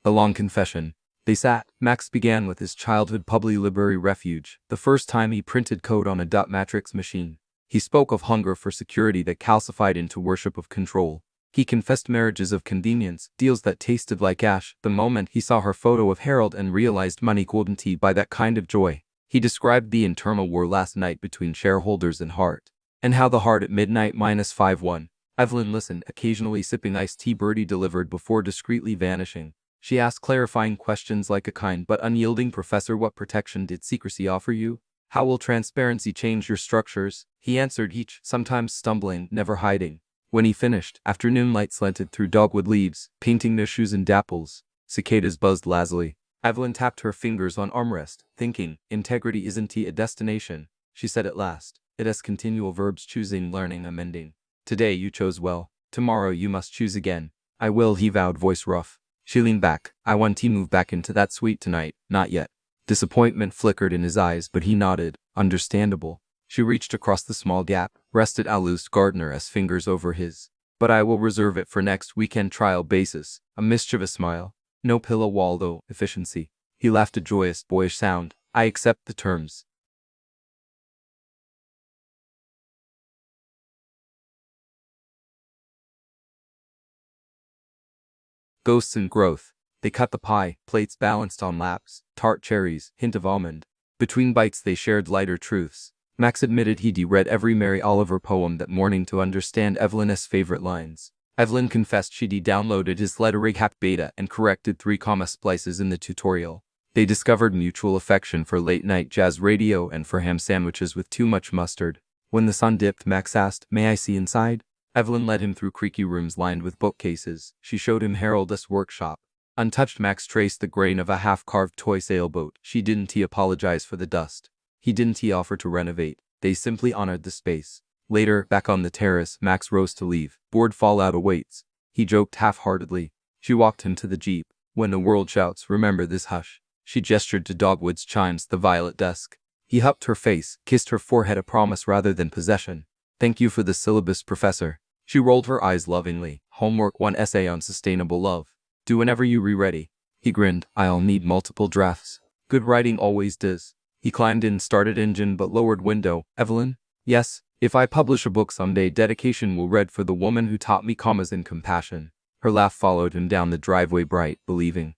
A long confession. They sat. Max began with his childhood public library refuge, the first time he printed code on a dot matrix machine. He spoke of hunger for security that calcified into worship of control. He confessed marriages of convenience, deals that tasted like ash, the moment he saw her photo of Harold and realized money couldn't buy that kind of joy. He described the internal war last night between shareholders and Hart, and how the Hart at midnight -5 won. Evelyn listened, occasionally sipping iced tea Bertie delivered before discreetly vanishing. She asked clarifying questions like a kind but unyielding professor. What protection did secrecy offer you? How will transparency change your structures? He answered each, sometimes stumbling, never hiding. When he finished, afternoon light slanted through dogwood leaves, painting their shoes in dapples. Cicadas buzzed lazily. Evelyn tapped her fingers on armrest, thinking, integrity isn't a destination, she said at last. It has continual verbs: choosing, learning, amending. Today you chose well. Tomorrow you must choose again. I will, he vowed, voice rough. She leaned back. I want to move back into that suite tonight. Not yet. Disappointment flickered in his eyes, but he nodded. Understandable. She reached across the small gap, rested Alois Gardner's fingers over his. But I will reserve it for next weekend trial basis. A mischievous smile. No pillow wall though, efficiency. He laughed, a joyous, boyish sound. I accept the terms. Ghosts and growth. They cut the pie, plates balanced on laps, tart cherries, hint of almond. Between bites they shared lighter truths. Max admitted he'd read every Mary Oliver poem that morning to understand Evelyn's favorite lines. Evelyn confessed she'd downloaded his lettering hack beta and corrected 3 comma splices in the tutorial. They discovered mutual affection for late-night jazz radio and for ham sandwiches with too much mustard. When the sun dipped, Max asked, "May I see inside?" Evelyn led him through creaky rooms lined with bookcases. She showed him Harold's workshop. Untouched, Max traced the grain of a half-carved toy sailboat. She didn't he apologize for the dust. He didn't he offer to renovate. They simply honored the space. Later, back on the terrace, Max rose to leave. Bored fallout awaits. He joked half-heartedly. She walked him to the jeep. When the world shouts, remember this, hush. She gestured to Dogwood's chimes, the violet dusk. He hugged her face, kissed her forehead, a promise rather than possession. Thank you for the syllabus, Professor. She rolled her eyes lovingly. Homework, one essay on sustainable love. Do whenever you re-ready. He grinned. I'll need multiple drafts. Good writing always does. He climbed in, started engine but lowered window. Evelyn? Yes, if I publish a book someday, dedication will read for the woman who taught me commas and compassion. Her laugh followed him down the driveway, bright, believing.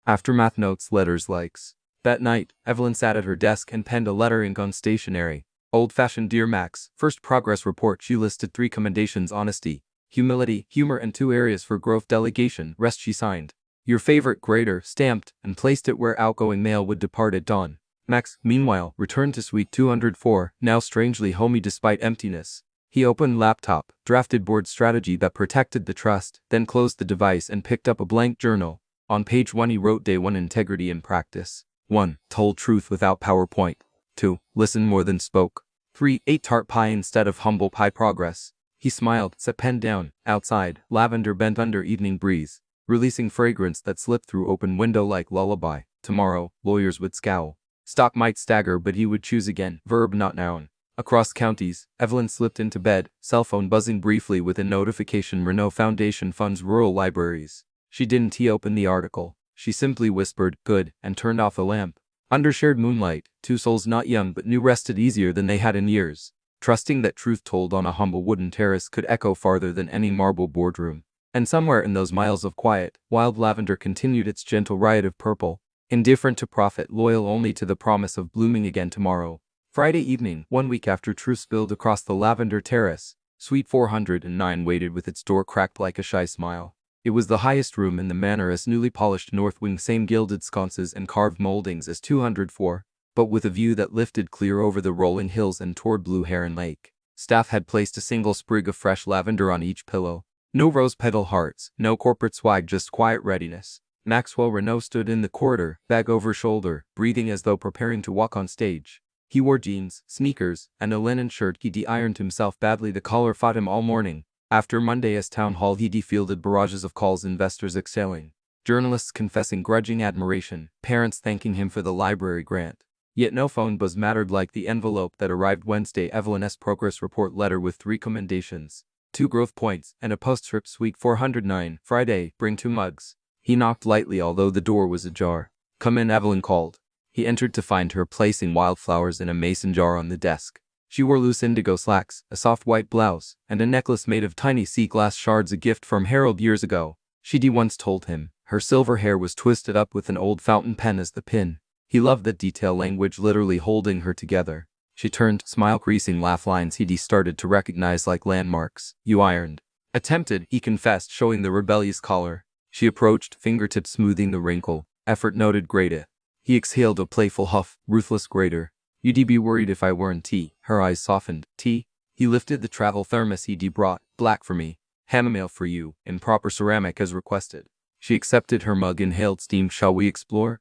Aftermath notes, letters, likes. That night, Evelyn sat at her desk and penned a letter ink on stationery. Old-fashioned Dear Max, first progress report. She listed 3 commendations: honesty, humility, humor, and 2 areas for growth. Delegation, rest. She signed, your favorite grader, stamped, and placed it where outgoing mail would depart at dawn. Max, meanwhile, returned to suite 204, now strangely homey despite emptiness. He opened laptop, drafted board strategy that protected the trust, then closed the device and picked up a blank journal. On page 1 he wrote, Day 1, integrity in practice. 1. Told truth without PowerPoint. 2. Listen more than spoke. 3. Ate tart pie instead of humble pie. Progress. He smiled, set pen down. Outside, lavender bent under evening breeze, releasing fragrance that slipped through open window like lullaby. Tomorrow, lawyers would scowl. Stock might stagger, but he would choose again. Verb, not noun. Across counties, Evelyn slipped into bed, cell phone buzzing briefly with a notification. Renault Foundation funds rural libraries. She didn't open the article. She simply whispered, good, and turned off the lamp. Under shared moonlight, 2 souls not young but new rested easier than they had in years, trusting that truth told on a humble wooden terrace could echo farther than any marble boardroom. And somewhere in those miles of quiet, wild lavender continued its gentle riot of purple, indifferent to profit, loyal only to the promise of blooming again tomorrow. Friday evening, 1 week after truth spilled across the lavender terrace, suite 409 waited with its door cracked like a shy smile. It was the highest room in the manor, as newly polished north wing, same gilded sconces and carved moldings as 204, but with a view that lifted clear over the rolling hills and toward Blue Heron Lake. Staff had placed a single sprig of fresh lavender on each pillow. No rose petal hearts, no corporate swag, just quiet readiness. Maxwell Renault stood in the corridor, bag over shoulder, breathing as though preparing to walk on stage. He wore jeans, sneakers, and a linen shirt. He de-ironed himself badly. The collar fought him all morning. After Monday's town hall, he defielded barrages of calls, investors excelling, journalists confessing grudging admiration, parents thanking him for the library grant. Yet no phone buzz mattered like the envelope that arrived Wednesday, Evelyn's progress report letter with 3 commendations, 2 growth points, and a postscript. Suite 409, Friday, bring 2 mugs. He knocked lightly, although the door was ajar. Come in, Evelyn called. He entered to find her placing wildflowers in a mason jar on the desk. She wore loose indigo slacks, a soft white blouse, and a necklace made of tiny sea glass shards, a gift from Harold years ago. She'd once told him. Her silver hair was twisted up with an old fountain pen as the pin. He loved that detail, language literally holding her together. She turned, smile creasing laugh lines he'd started to recognize like landmarks. You ironed. Attempted, he confessed, showing the rebellious collar. She approached, fingertips smoothing the wrinkle. Effort noted. Great. He exhaled a playful huff. Ruthless grader. You'd be worried if I weren't. Tea. Her eyes softened. Tea? He lifted the travel thermos he'd brought. Black for me. Chamomile for you, in proper ceramic as requested. She accepted her mug, inhaled steam. Shall we explore?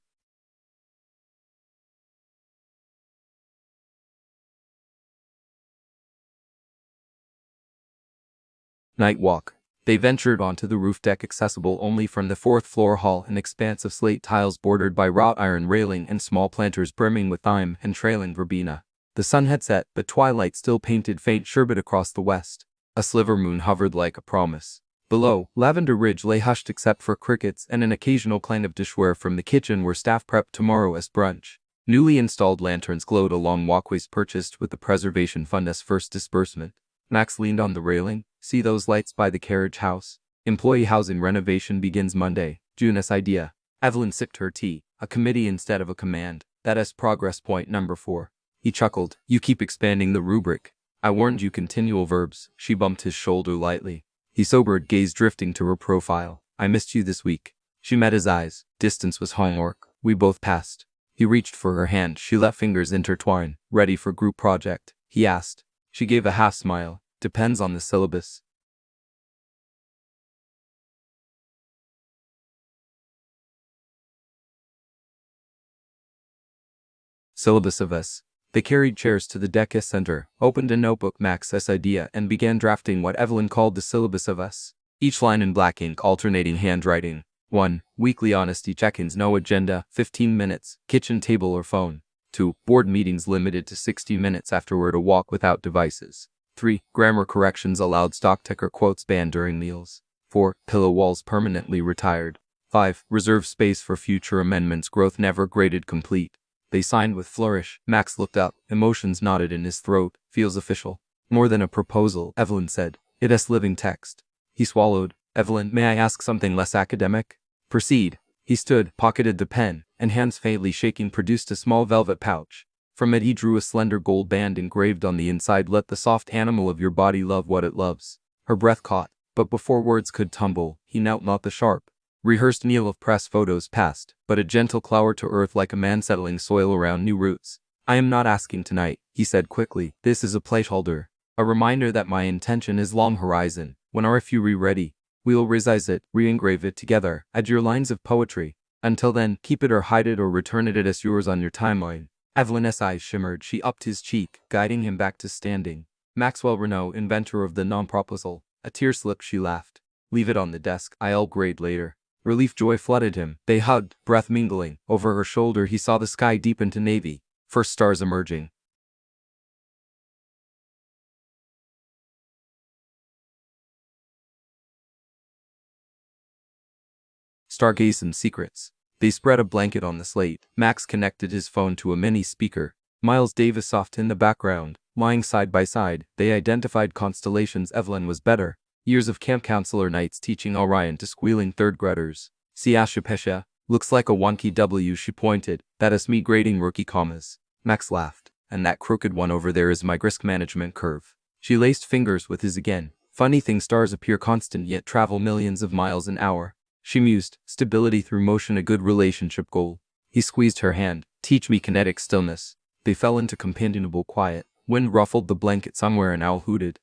Night walk. They ventured onto the roof deck, accessible only from the 4th floor hall, an expanse of slate tiles bordered by wrought iron railing and small planters brimming with thyme and trailing verbena. The sun had set, but twilight still painted faint sherbet across the west. A sliver moon hovered like a promise. Below, Lavender Ridge lay hushed except for crickets and an occasional clang of dishware from the kitchen where staff prepped tomorrow's brunch. Newly installed lanterns glowed along walkways purchased with the Preservation Fund's first disbursement. Max leaned on the railing. See those lights by the carriage house? Employee housing renovation begins Monday. June's idea. Evelyn sipped her tea. A committee instead of a command. That's progress point number 4. He chuckled. You keep expanding the rubric. I warned you. Continual verbs. She bumped his shoulder lightly. He sobered, gaze drifting to her profile. I missed you this week. She met his eyes. Distance was homework. We both passed. He reached for her hand. She let fingers intertwine. Ready for group project? He asked. She gave a half smile. Depends on the syllabus. Syllabus of S. They carried chairs to the DECA center, opened a notebook, Max's idea, and began drafting what Evelyn called the syllabus of S. Each line in black ink, alternating handwriting. 1. Weekly honesty check-ins, no agenda, 15 minutes, kitchen table or phone. 2. Board meetings limited to 60 minutes, afterward a walk without devices. 3. Grammar corrections allowed, stock ticker quotes banned during meals. 4. Pillow walls permanently retired. 5. Reserve space for future amendments, growth never graded complete. They signed with flourish. Max looked up, emotions knotted in his throat. Feels official. More than a proposal, Evelyn said. It has living text. He swallowed. Evelyn, may I ask something less academic? Proceed. He stood, pocketed the pen, and hands faintly shaking produced a small velvet pouch. From it he drew a slender gold band engraved on the inside. Let the soft animal of your body love what it loves. Her breath caught, but before words could tumble, he knelt. Not the sharp, rehearsed kneel of press photos passed, but a gentle clower to earth like a man settling soil around new roots. I am not asking tonight, he said quickly. This is a placeholder. A reminder that my intention is long horizon. When are you ready? We'll resize it, re-engrave it together, add your lines of poetry. Until then, keep it or hide it or return it as yours on your timeline. Evelyn's eyes shimmered. She upped his cheek, guiding him back to standing. Maxwell Renault, inventor of the non-proposal. A tear slipped. She laughed. Leave it on the desk. I'll grade later. Relief, joy flooded him. They hugged, breath mingling. Over her shoulder he saw the sky deepen to navy. First stars emerging. Stargaze and secrets. They spread a blanket on the slate. Max connected his phone to a mini speaker. Miles Davis soft in the background. Lying side by side, they identified constellations. Evelyn was better. Years of camp counselor nights teaching Orion to squealing third graders. Siasha Pesha, looks like a wonky W. She pointed. That is me grading rookie commas. Max laughed. And that crooked one over there is my risk management curve. She laced fingers with his again. Funny thing, stars appear constant yet travel millions of miles an hour. She mused. Stability through motion, a good relationship goal. He squeezed her hand. Teach me kinetic stillness. They fell into companionable quiet. Wind ruffled the blanket. Somewhere an owl hooted.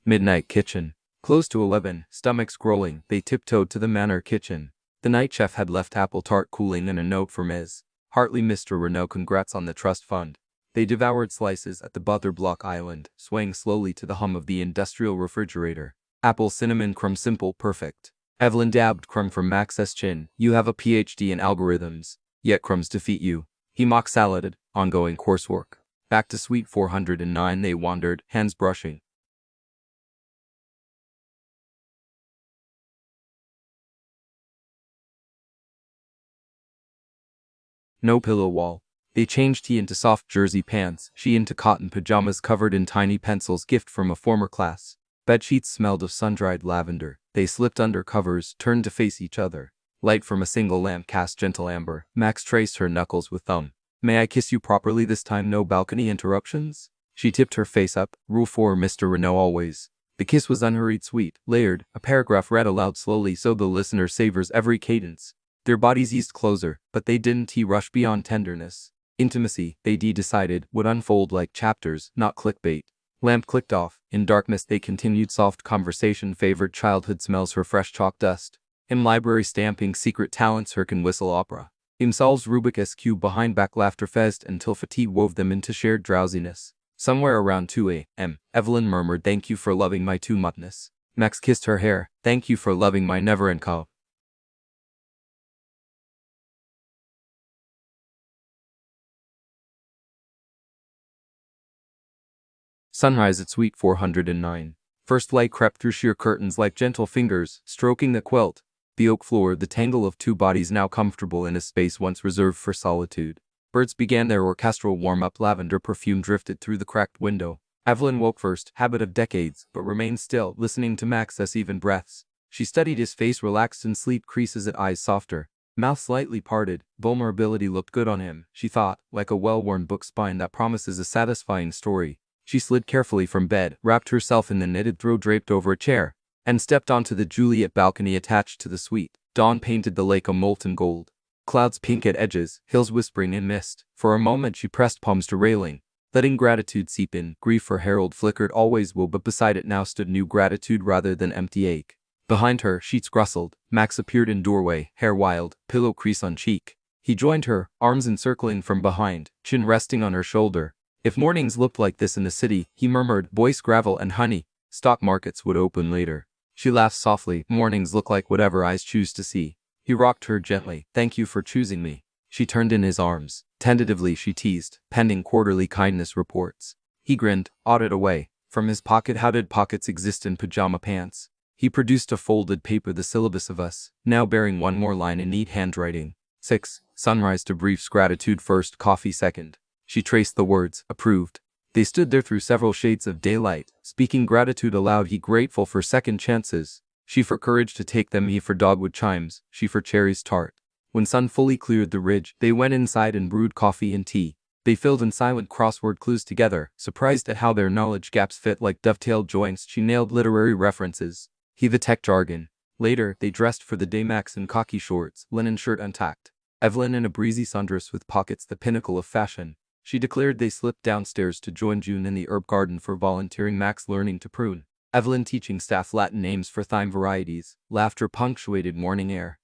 Midnight kitchen. Close to 11, stomachs growling, they tiptoed to the manor kitchen. The night chef had left apple tart cooling and a note for Ms. Hartley. Mr. Renault, congrats on the trust fund. They devoured slices at the butter block island, swaying slowly to the hum of the industrial refrigerator. Apple cinnamon crumb, simple, perfect. Evelyn dabbed crumb from Max's chin. You have a PhD in algorithms, yet crumbs defeat you. He mock saladed. Ongoing coursework. Back to suite 409 they wandered, hands brushing. No pillow wall. They changed, he into soft jersey pants, she into cotton pajamas covered in tiny pencils, gift from a former class. Bedsheets smelled of sun-dried lavender. They slipped under covers, turned to face each other. Light from a single lamp cast gentle amber. Max traced her knuckles with thumb. May I kiss you properly this time? No balcony interruptions? She tipped her face up. Rule 4, Mr. Renault, always. The kiss was unhurried, sweet, layered. A paragraph read aloud slowly so the listener savors every cadence. Their bodies eased closer, but they didn't rush beyond tenderness. Intimacy, they decided, would unfold like chapters, not clickbait. Lamp clicked off. In darkness they continued soft conversation. Favored childhood smells, her fresh chalk dust. In library stamping, secret talents, her can whistle opera. In solves Rubik's cube, behind back laughter fezzed until fatigue wove them into shared drowsiness. Somewhere around 2 a.m., Evelyn murmured, thank you for loving my too muchness. Max kissed her hair. Thank you for loving my never and cow. Sunrise at suite 409. First light crept through sheer curtains like gentle fingers, stroking the quilt. The oak floor, the tangle of two bodies now comfortable in a space once reserved for solitude. Birds began their orchestral warm-up. Lavender perfume drifted through the cracked window. Evelyn woke first, habit of decades, but remained still, listening to Max's even breaths. She studied his face, relaxed in sleep creases at eyes softer, mouth slightly parted. Vulnerability looked good on him, she thought, like a well-worn book spine that promises a satisfying story. She slid carefully from bed, wrapped herself in the knitted throw draped over a chair, and stepped onto the Juliet balcony attached to the suite. Dawn painted the lake a molten gold. Clouds pink at edges, hills whispering in mist. For a moment she pressed palms to railing, letting gratitude seep in. Grief for Harold flickered, always will, but beside it now stood new gratitude rather than empty ache. Behind her, sheets rustled. Max appeared in doorway, hair wild, pillow crease on cheek. He joined her, arms encircling from behind, chin resting on her shoulder. If mornings looked like this in the city, he murmured, boys, gravel and honey, stock markets would open later. She laughed softly. Mornings look like whatever eyes choose to see. He rocked her gently. Thank you for choosing me. She turned in his arms. Tentatively she teased, pending quarterly kindness reports. He grinned, awed it away. From his pocket, how did pockets exist in pajama pants? He produced a folded paper, the syllabus of us, now bearing one more line in neat handwriting. 6. Sunrise to briefs, gratitude first, coffee second. She traced the words, approved. They stood there through several shades of daylight, speaking gratitude aloud. He grateful for second chances. She for courage to take them, he for dogwood chimes, she for cherries tart. When sun fully cleared the ridge, they went inside and brewed coffee and tea. They filled in silent crossword clues together, surprised at how their knowledge gaps fit like dovetailed joints. She nailed literary references, he the tech jargon. Later, they dressed for the day, Max in khaki shorts, linen shirt untucked. Evelyn in a breezy sundress with pockets, the pinnacle of fashion. She declared. They slipped downstairs to join June in the herb garden for volunteering, Max learning to prune, Evelyn teaching staff Latin names for thyme varieties. Laughter punctuated morning air.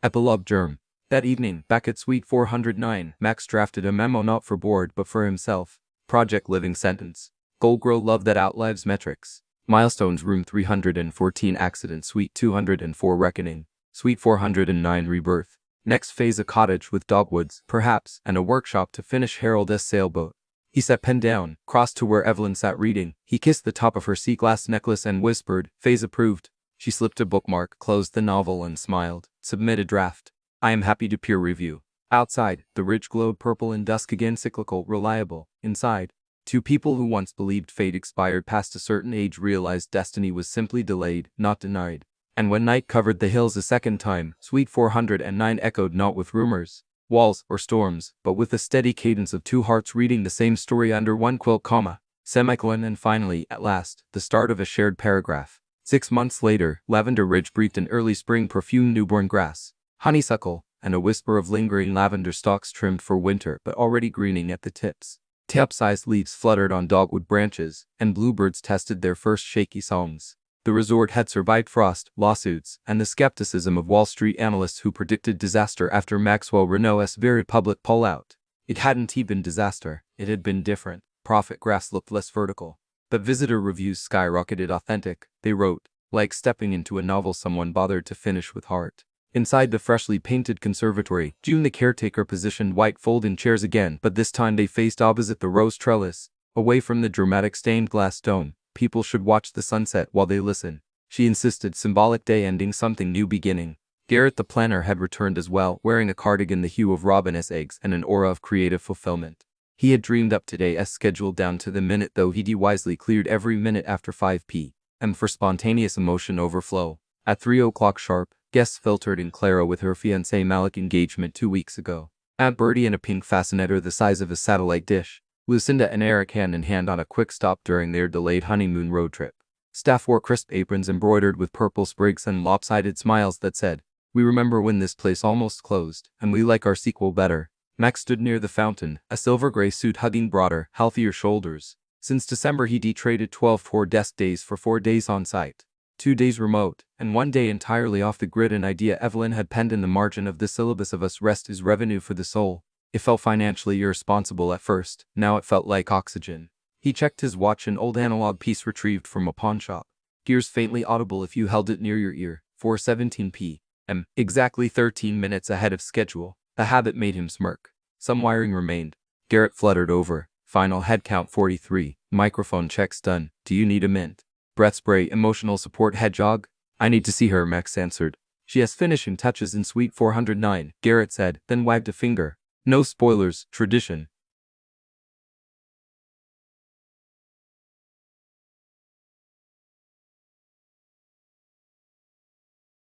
Epilogue Germ. That evening, back at Suite 409, Max drafted a memo not for board but for himself. Project Living Sentence. Goal: grow love that outlives metrics. Milestones: Room 314 Accident, Suite 204 Reckoning, Suite 409 Rebirth. Next phase: a cottage with dogwoods, perhaps, and a workshop to finish Harold's sailboat. He set pen down, crossed to where Evelyn sat reading. He kissed the top of her sea glass necklace and whispered, phase approved. She slipped a bookmark, closed the novel and smiled. Submit a draft. I am happy to peer review. Outside, the ridge glowed purple in dusk again, cyclical, reliable. Inside, two people who once believed fate expired past a certain age realized destiny was simply delayed, not denied. And when night covered the hills a second time, Suite 409 echoed not with rumors, walls, or storms, but with the steady cadence of two hearts reading the same story under one quilt, comma, semicolon, and finally, at last, the start of a shared paragraph. 6 months later, Lavender Ridge breathed an early spring perfumed newborn grass, honeysuckle, and a whisper of lingering lavender stalks trimmed for winter but already greening at the tips. Tap-sized leaves fluttered on dogwood branches, and bluebirds tested their first shaky songs. The resort had survived frost, lawsuits, and the skepticism of Wall Street analysts who predicted disaster after Maxwell Renault's very public pullout. It hadn't even been disaster, it had been different. Profit graphs looked less vertical, but visitor reviews skyrocketed. Authentic, they wrote, like stepping into a novel someone bothered to finish with heart. Inside the freshly painted conservatory, June the caretaker positioned white fold-in chairs again, but this time they faced opposite the rose trellis, away from the dramatic stained glass dome. People should watch the sunset while they listen. She insisted, symbolic day ending, something new beginning. Garrett the planner had returned as well, wearing a cardigan the hue of robin's eggs and an aura of creative fulfillment. He had dreamed up today as scheduled down to the minute, though he'd wisely cleared every minute after 5 p.m. for spontaneous emotion overflow. At 3 o'clock sharp, guests filtered in. Clara with her fiancé Malik, engagement 2 weeks ago. Aunt Bertie in a pink fascinator the size of a satellite dish. Lucinda and Eric hand in hand on a quick stop during their delayed honeymoon road trip. Staff wore crisp aprons embroidered with purple sprigs and lopsided smiles that said, "We remember when this place almost closed, and we like our sequel better." Max stood near the fountain, a silver gray suit hugging broader, healthier shoulders. Since December he'd traded 12 4-desk days for 4 days on site, 2 days remote, and 1 day entirely off the grid. An idea Evelyn had penned in the margin of the syllabus of us: rest is revenue for the soul. It felt financially irresponsible at first, now it felt like oxygen. He checked his watch, an old analog piece retrieved from a pawn shop. Gears faintly audible if you held it near your ear. 4:17 p.m. Exactly 13 minutes ahead of schedule. The habit made him smirk. Some wiring remained. Garrett fluttered over. Final head count 43. Microphone checks done. Do you need a mint? Breath spray, emotional support hedgehog? I need to see her, Max answered. She has finishing touches in Suite 409, Garrett said, then wagged a finger. No spoilers, tradition.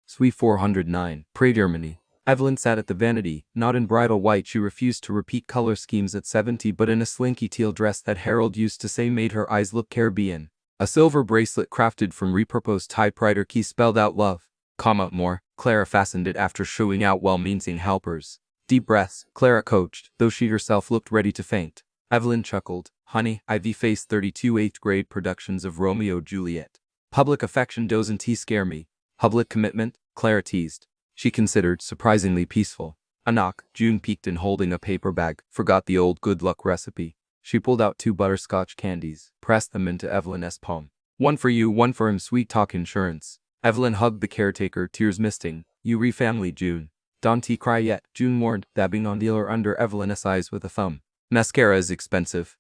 Suite 409, Germany. Evelyn sat at the vanity, not in bridal white. She refused to repeat color schemes at 70, but in a slinky teal dress that Harold used to say made her eyes look Caribbean. A silver bracelet crafted from repurposed typewriter keys spelled out love, more. Clara fastened it after showing out well-meaning helpers. Deep breaths, Clara coached, though she herself looked ready to faint. Evelyn chuckled. Honey, I've faced 32 8th grade productions of Romeo Juliet. Public affection doesn't scare me. Public commitment? Clara teased. She considered, surprisingly peaceful. A knock. June peeked in holding a paper bag, forgot the old good luck recipe. She pulled out 2 butterscotch candies, pressed them into Evelyn's palm. One for you, one for him. Sweet talk insurance. Evelyn hugged the caretaker, tears misting. You re-family, June. Don't cry yet, June warned, dabbing on the or under Evelyn's eyes with a thumb. Mascara is expensive.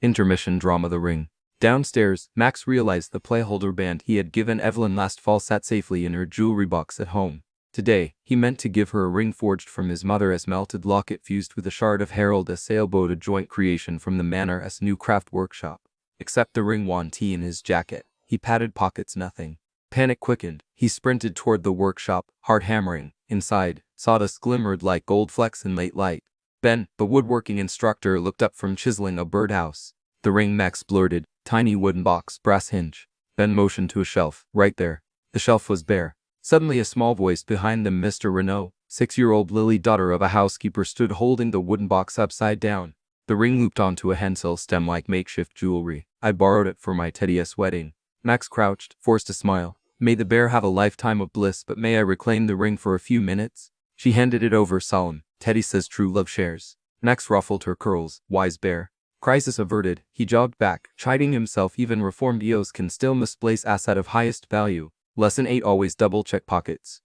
Intermission drama. The Ring. Downstairs, Max realized the playholder band he had given Evelyn last fall sat safely in her jewelry box at home. Today, he meant to give her a ring forged from his mother's melted locket fused with a shard of Harold's sailboat, a joint creation from the Manor's new craft workshop. Except the ring wanty in his jacket. He patted pockets, nothing. Panic quickened. He sprinted toward the workshop, heart hammering. Inside, sawdust glimmered like gold flecks in late light. Ben, the woodworking instructor, looked up from chiseling a birdhouse. The ring, Max blurted. Tiny wooden box, brass hinge. Ben motioned to a shelf, right there. The shelf was bare. Suddenly a small voice behind them, Mr. Renault, 6-year-old Lily, daughter of a housekeeper, stood holding the wooden box upside down. The ring looped onto a hensil stem like makeshift jewelry. I borrowed it for my Teddy's wedding. Max crouched, forced a smile. May the bear have a lifetime of bliss, but may I reclaim the ring for a few minutes? She handed it over, solemn. Teddy says true love shares. Max ruffled her curls. Wise bear. Crisis averted, he jogged back, chiding himself even reformed EOS can still misplace asset of highest value. Lesson 8: always double-check pockets.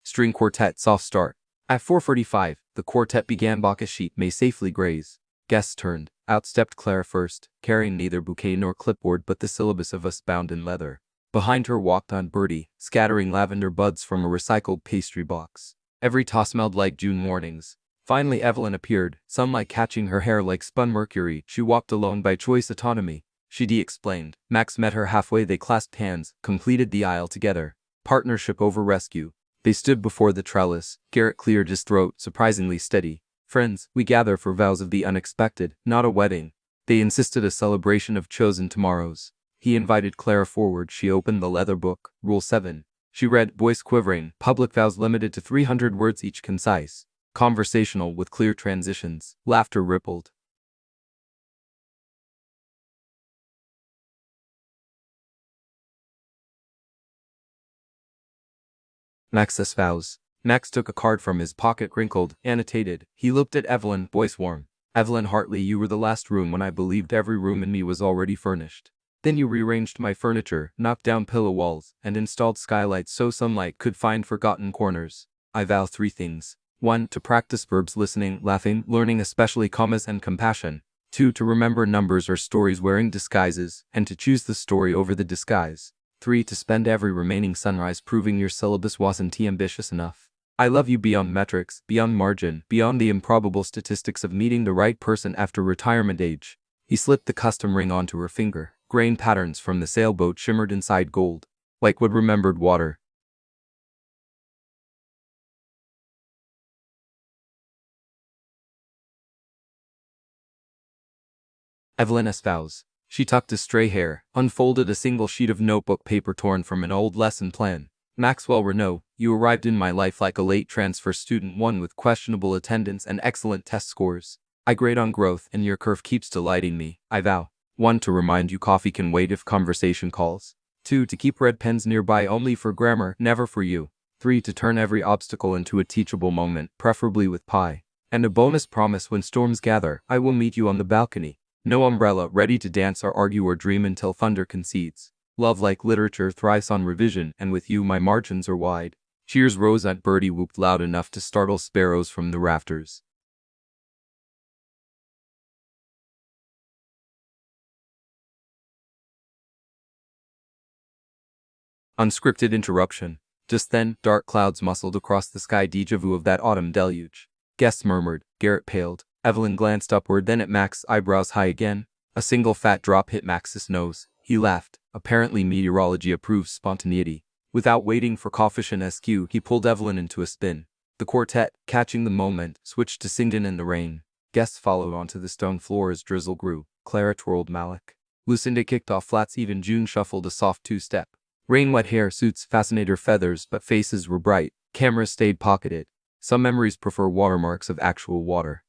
String quartet soft start. At 4:45, the quartet began. Bacchus sheet may safely graze. Guests turned. Out stepped Clara first, carrying neither bouquet nor clipboard but the syllabus of us bound in leather. Behind her walked Aunt Bertie, scattering lavender buds from a recycled pastry box. Every toss smelled like June mornings. Finally Evelyn appeared, sunlight catching her hair like spun mercury. She walked alone by choice, autonomy. She explained. Max met her halfway. They clasped hands, completed the aisle together. Partnership over rescue. They stood before the trellis. Garrett cleared his throat, surprisingly steady. Friends, we gather for vows of the unexpected, not a wedding. They insisted, a celebration of chosen tomorrows. He invited Clara forward. She opened the leather book. Rule 7. She read, voice quivering, public vows limited to 300 words each, concise, conversational with clear transitions. Laughter rippled. Max's vows. Max took a card from his pocket, wrinkled, annotated. He looked at Evelyn, voice warm. Evelyn Hartley, you were the last room when I believed every room in me was already furnished. Then you rearranged my furniture, knocked down pillow walls, and installed skylights so sunlight could find forgotten corners. I vow 3 things. 1. To practice verbs, listening, laughing, learning, especially commas and compassion. 2. To remember numbers or stories wearing disguises, and to choose the story over the disguise. 3. To spend every remaining sunrise proving your syllabus wasn't ambitious enough. I love you beyond metrics, beyond margin, beyond the improbable statistics of meeting the right person after retirement age. He slipped the custom ring onto her finger. Grain patterns from the sailboat shimmered inside gold, like wood remembered water. Evelyn's vows. She tucked a stray hair, unfolded a single sheet of notebook paper torn from an old lesson plan. Maxwell Renault, you arrived in my life like a late transfer student, one with questionable attendance and excellent test scores. I grade on growth, and your curve keeps delighting me. I vow. 1. To remind you coffee can wait if conversation calls. 2. To keep red pens nearby only for grammar, never for you. 3. To turn every obstacle into a teachable moment, preferably with pie. And a bonus promise: when storms gather, I will meet you on the balcony. No umbrella, ready to dance or argue or dream until thunder concedes. Love, like literature, thrives on revision, and with you my margins are wide. Cheers rose and Birdie whooped loud enough to startle sparrows from the rafters. Unscripted interruption. Just then, dark clouds muscled across the sky, déjà vu of that autumn deluge. Guests murmured. Garrett paled. Evelyn glanced upward, then at Max, eyebrows high again. A single fat drop hit Max's nose. He laughed. Apparently meteorology approves spontaneity. Without waiting for Cawfish and SQ, he pulled Evelyn into a spin. The quartet, catching the moment, switched to Singin' in the Rain. Guests followed onto the stone floor as drizzle grew. Clara twirled Malik. Lucinda kicked off flats, even June shuffled a soft two-step. Rain-wet hair suits fascinator feathers, but faces were bright. Cameras stayed pocketed. Some memories prefer watermarks of actual water.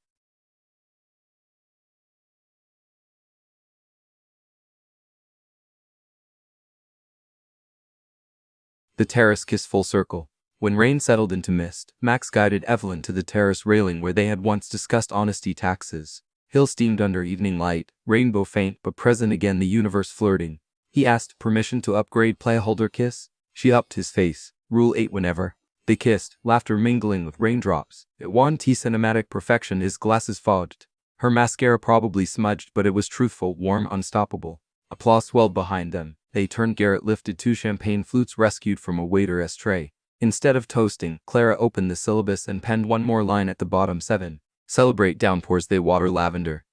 The terrace kissed full circle. When rain settled into mist, Max guided Evelyn to the terrace railing where they had once discussed honesty taxes. Hill steamed under evening light, rainbow faint but present again, the universe flirting. He asked permission to upgrade playholder kiss. She upped his face. Rule 8 whenever. They kissed, laughter mingling with raindrops. It won T cinematic perfection, his glasses fogged. Her mascara probably smudged, but it was truthful, warm, unstoppable. Applause swelled behind them. They turned. Garrett lifted 2 champagne flutes rescued from a waiter's tray. Instead of toasting, Clara opened the syllabus and penned one more line at the bottom. 7. Celebrate downpours, they water lavender.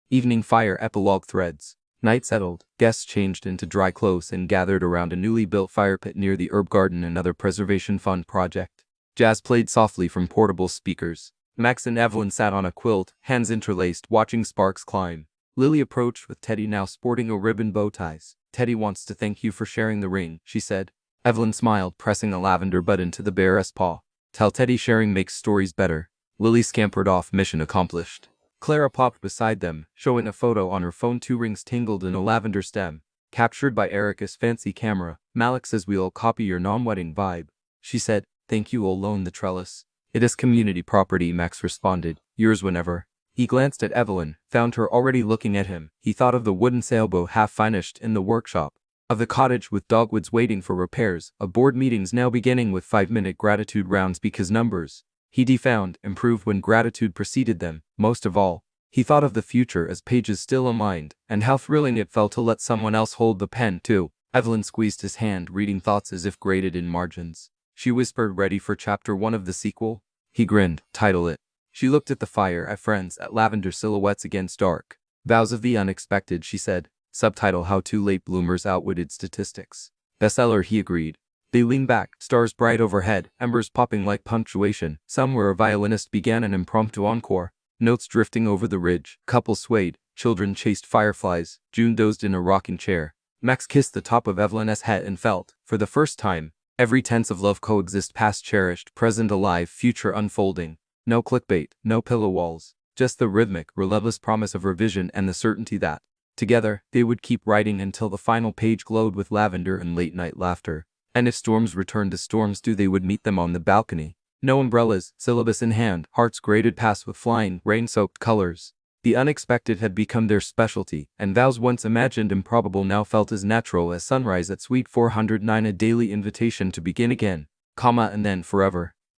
Evening fire epilogue threads. Night settled. Guests changed into dry clothes and gathered around a newly built fire pit near the herb garden, another preservation fund project. Jazz played softly from portable speakers. Max and Evelyn sat on a quilt, hands interlaced, watching sparks climb. Lily approached with Teddy, now sporting a ribbon bow ties. Teddy wants to thank you for sharing the ring, she said. Evelyn smiled, pressing a lavender bud into the bear's paw. Tell Teddy sharing makes stories better. Lily scampered off, mission accomplished. Clara popped beside them, showing a photo on her phone. 2 rings tingled in a lavender stem. Captured by Erica's fancy camera. Malik says we'll copy your non-wedding vibe. She said, thank you, I'll loan the trellis. It is community property, Max responded. Yours whenever. He glanced at Evelyn, found her already looking at him. He thought of the wooden sailboat half finished in the workshop. Of the cottage with dogwoods waiting for repairs. Of board meetings now beginning with 5-minute gratitude rounds because numbers. He defound, improved when gratitude preceded them. Most of all, he thought of the future as pages still unlined, and how thrilling it felt to let someone else hold the pen too. Evelyn squeezed his hand, reading thoughts as if graded in margins. She whispered, ready for chapter 1 of the sequel? He grinned, title it. She looked at the fire, at friends, at lavender silhouettes against dark. Vows of the unexpected, she said. Subtitle, how 2 late bloomers outwitted statistics. Bestseller, he agreed. They leaned back, stars bright overhead, embers popping like punctuation. Somewhere a violinist began an impromptu encore. Notes drifting over the ridge. Couples swayed. Children chased fireflies. June dozed in a rocking chair. Max kissed the top of Evelyn's head and felt, for the first time, every tense of love coexist, past cherished, present alive, future unfolding. No clickbait, no pillow walls. Just the rhythmic, relentless promise of revision and the certainty that, together, they would keep writing until the final page glowed with lavender and late-night laughter. And if storms returned to storms too, they would meet them on the balcony. No umbrellas, syllabus in hand, hearts graded past with flying, rain-soaked colors. The unexpected had become their specialty, and vows once imagined improbable now felt as natural as sunrise at Suite 409, a daily invitation to begin again, and then forever.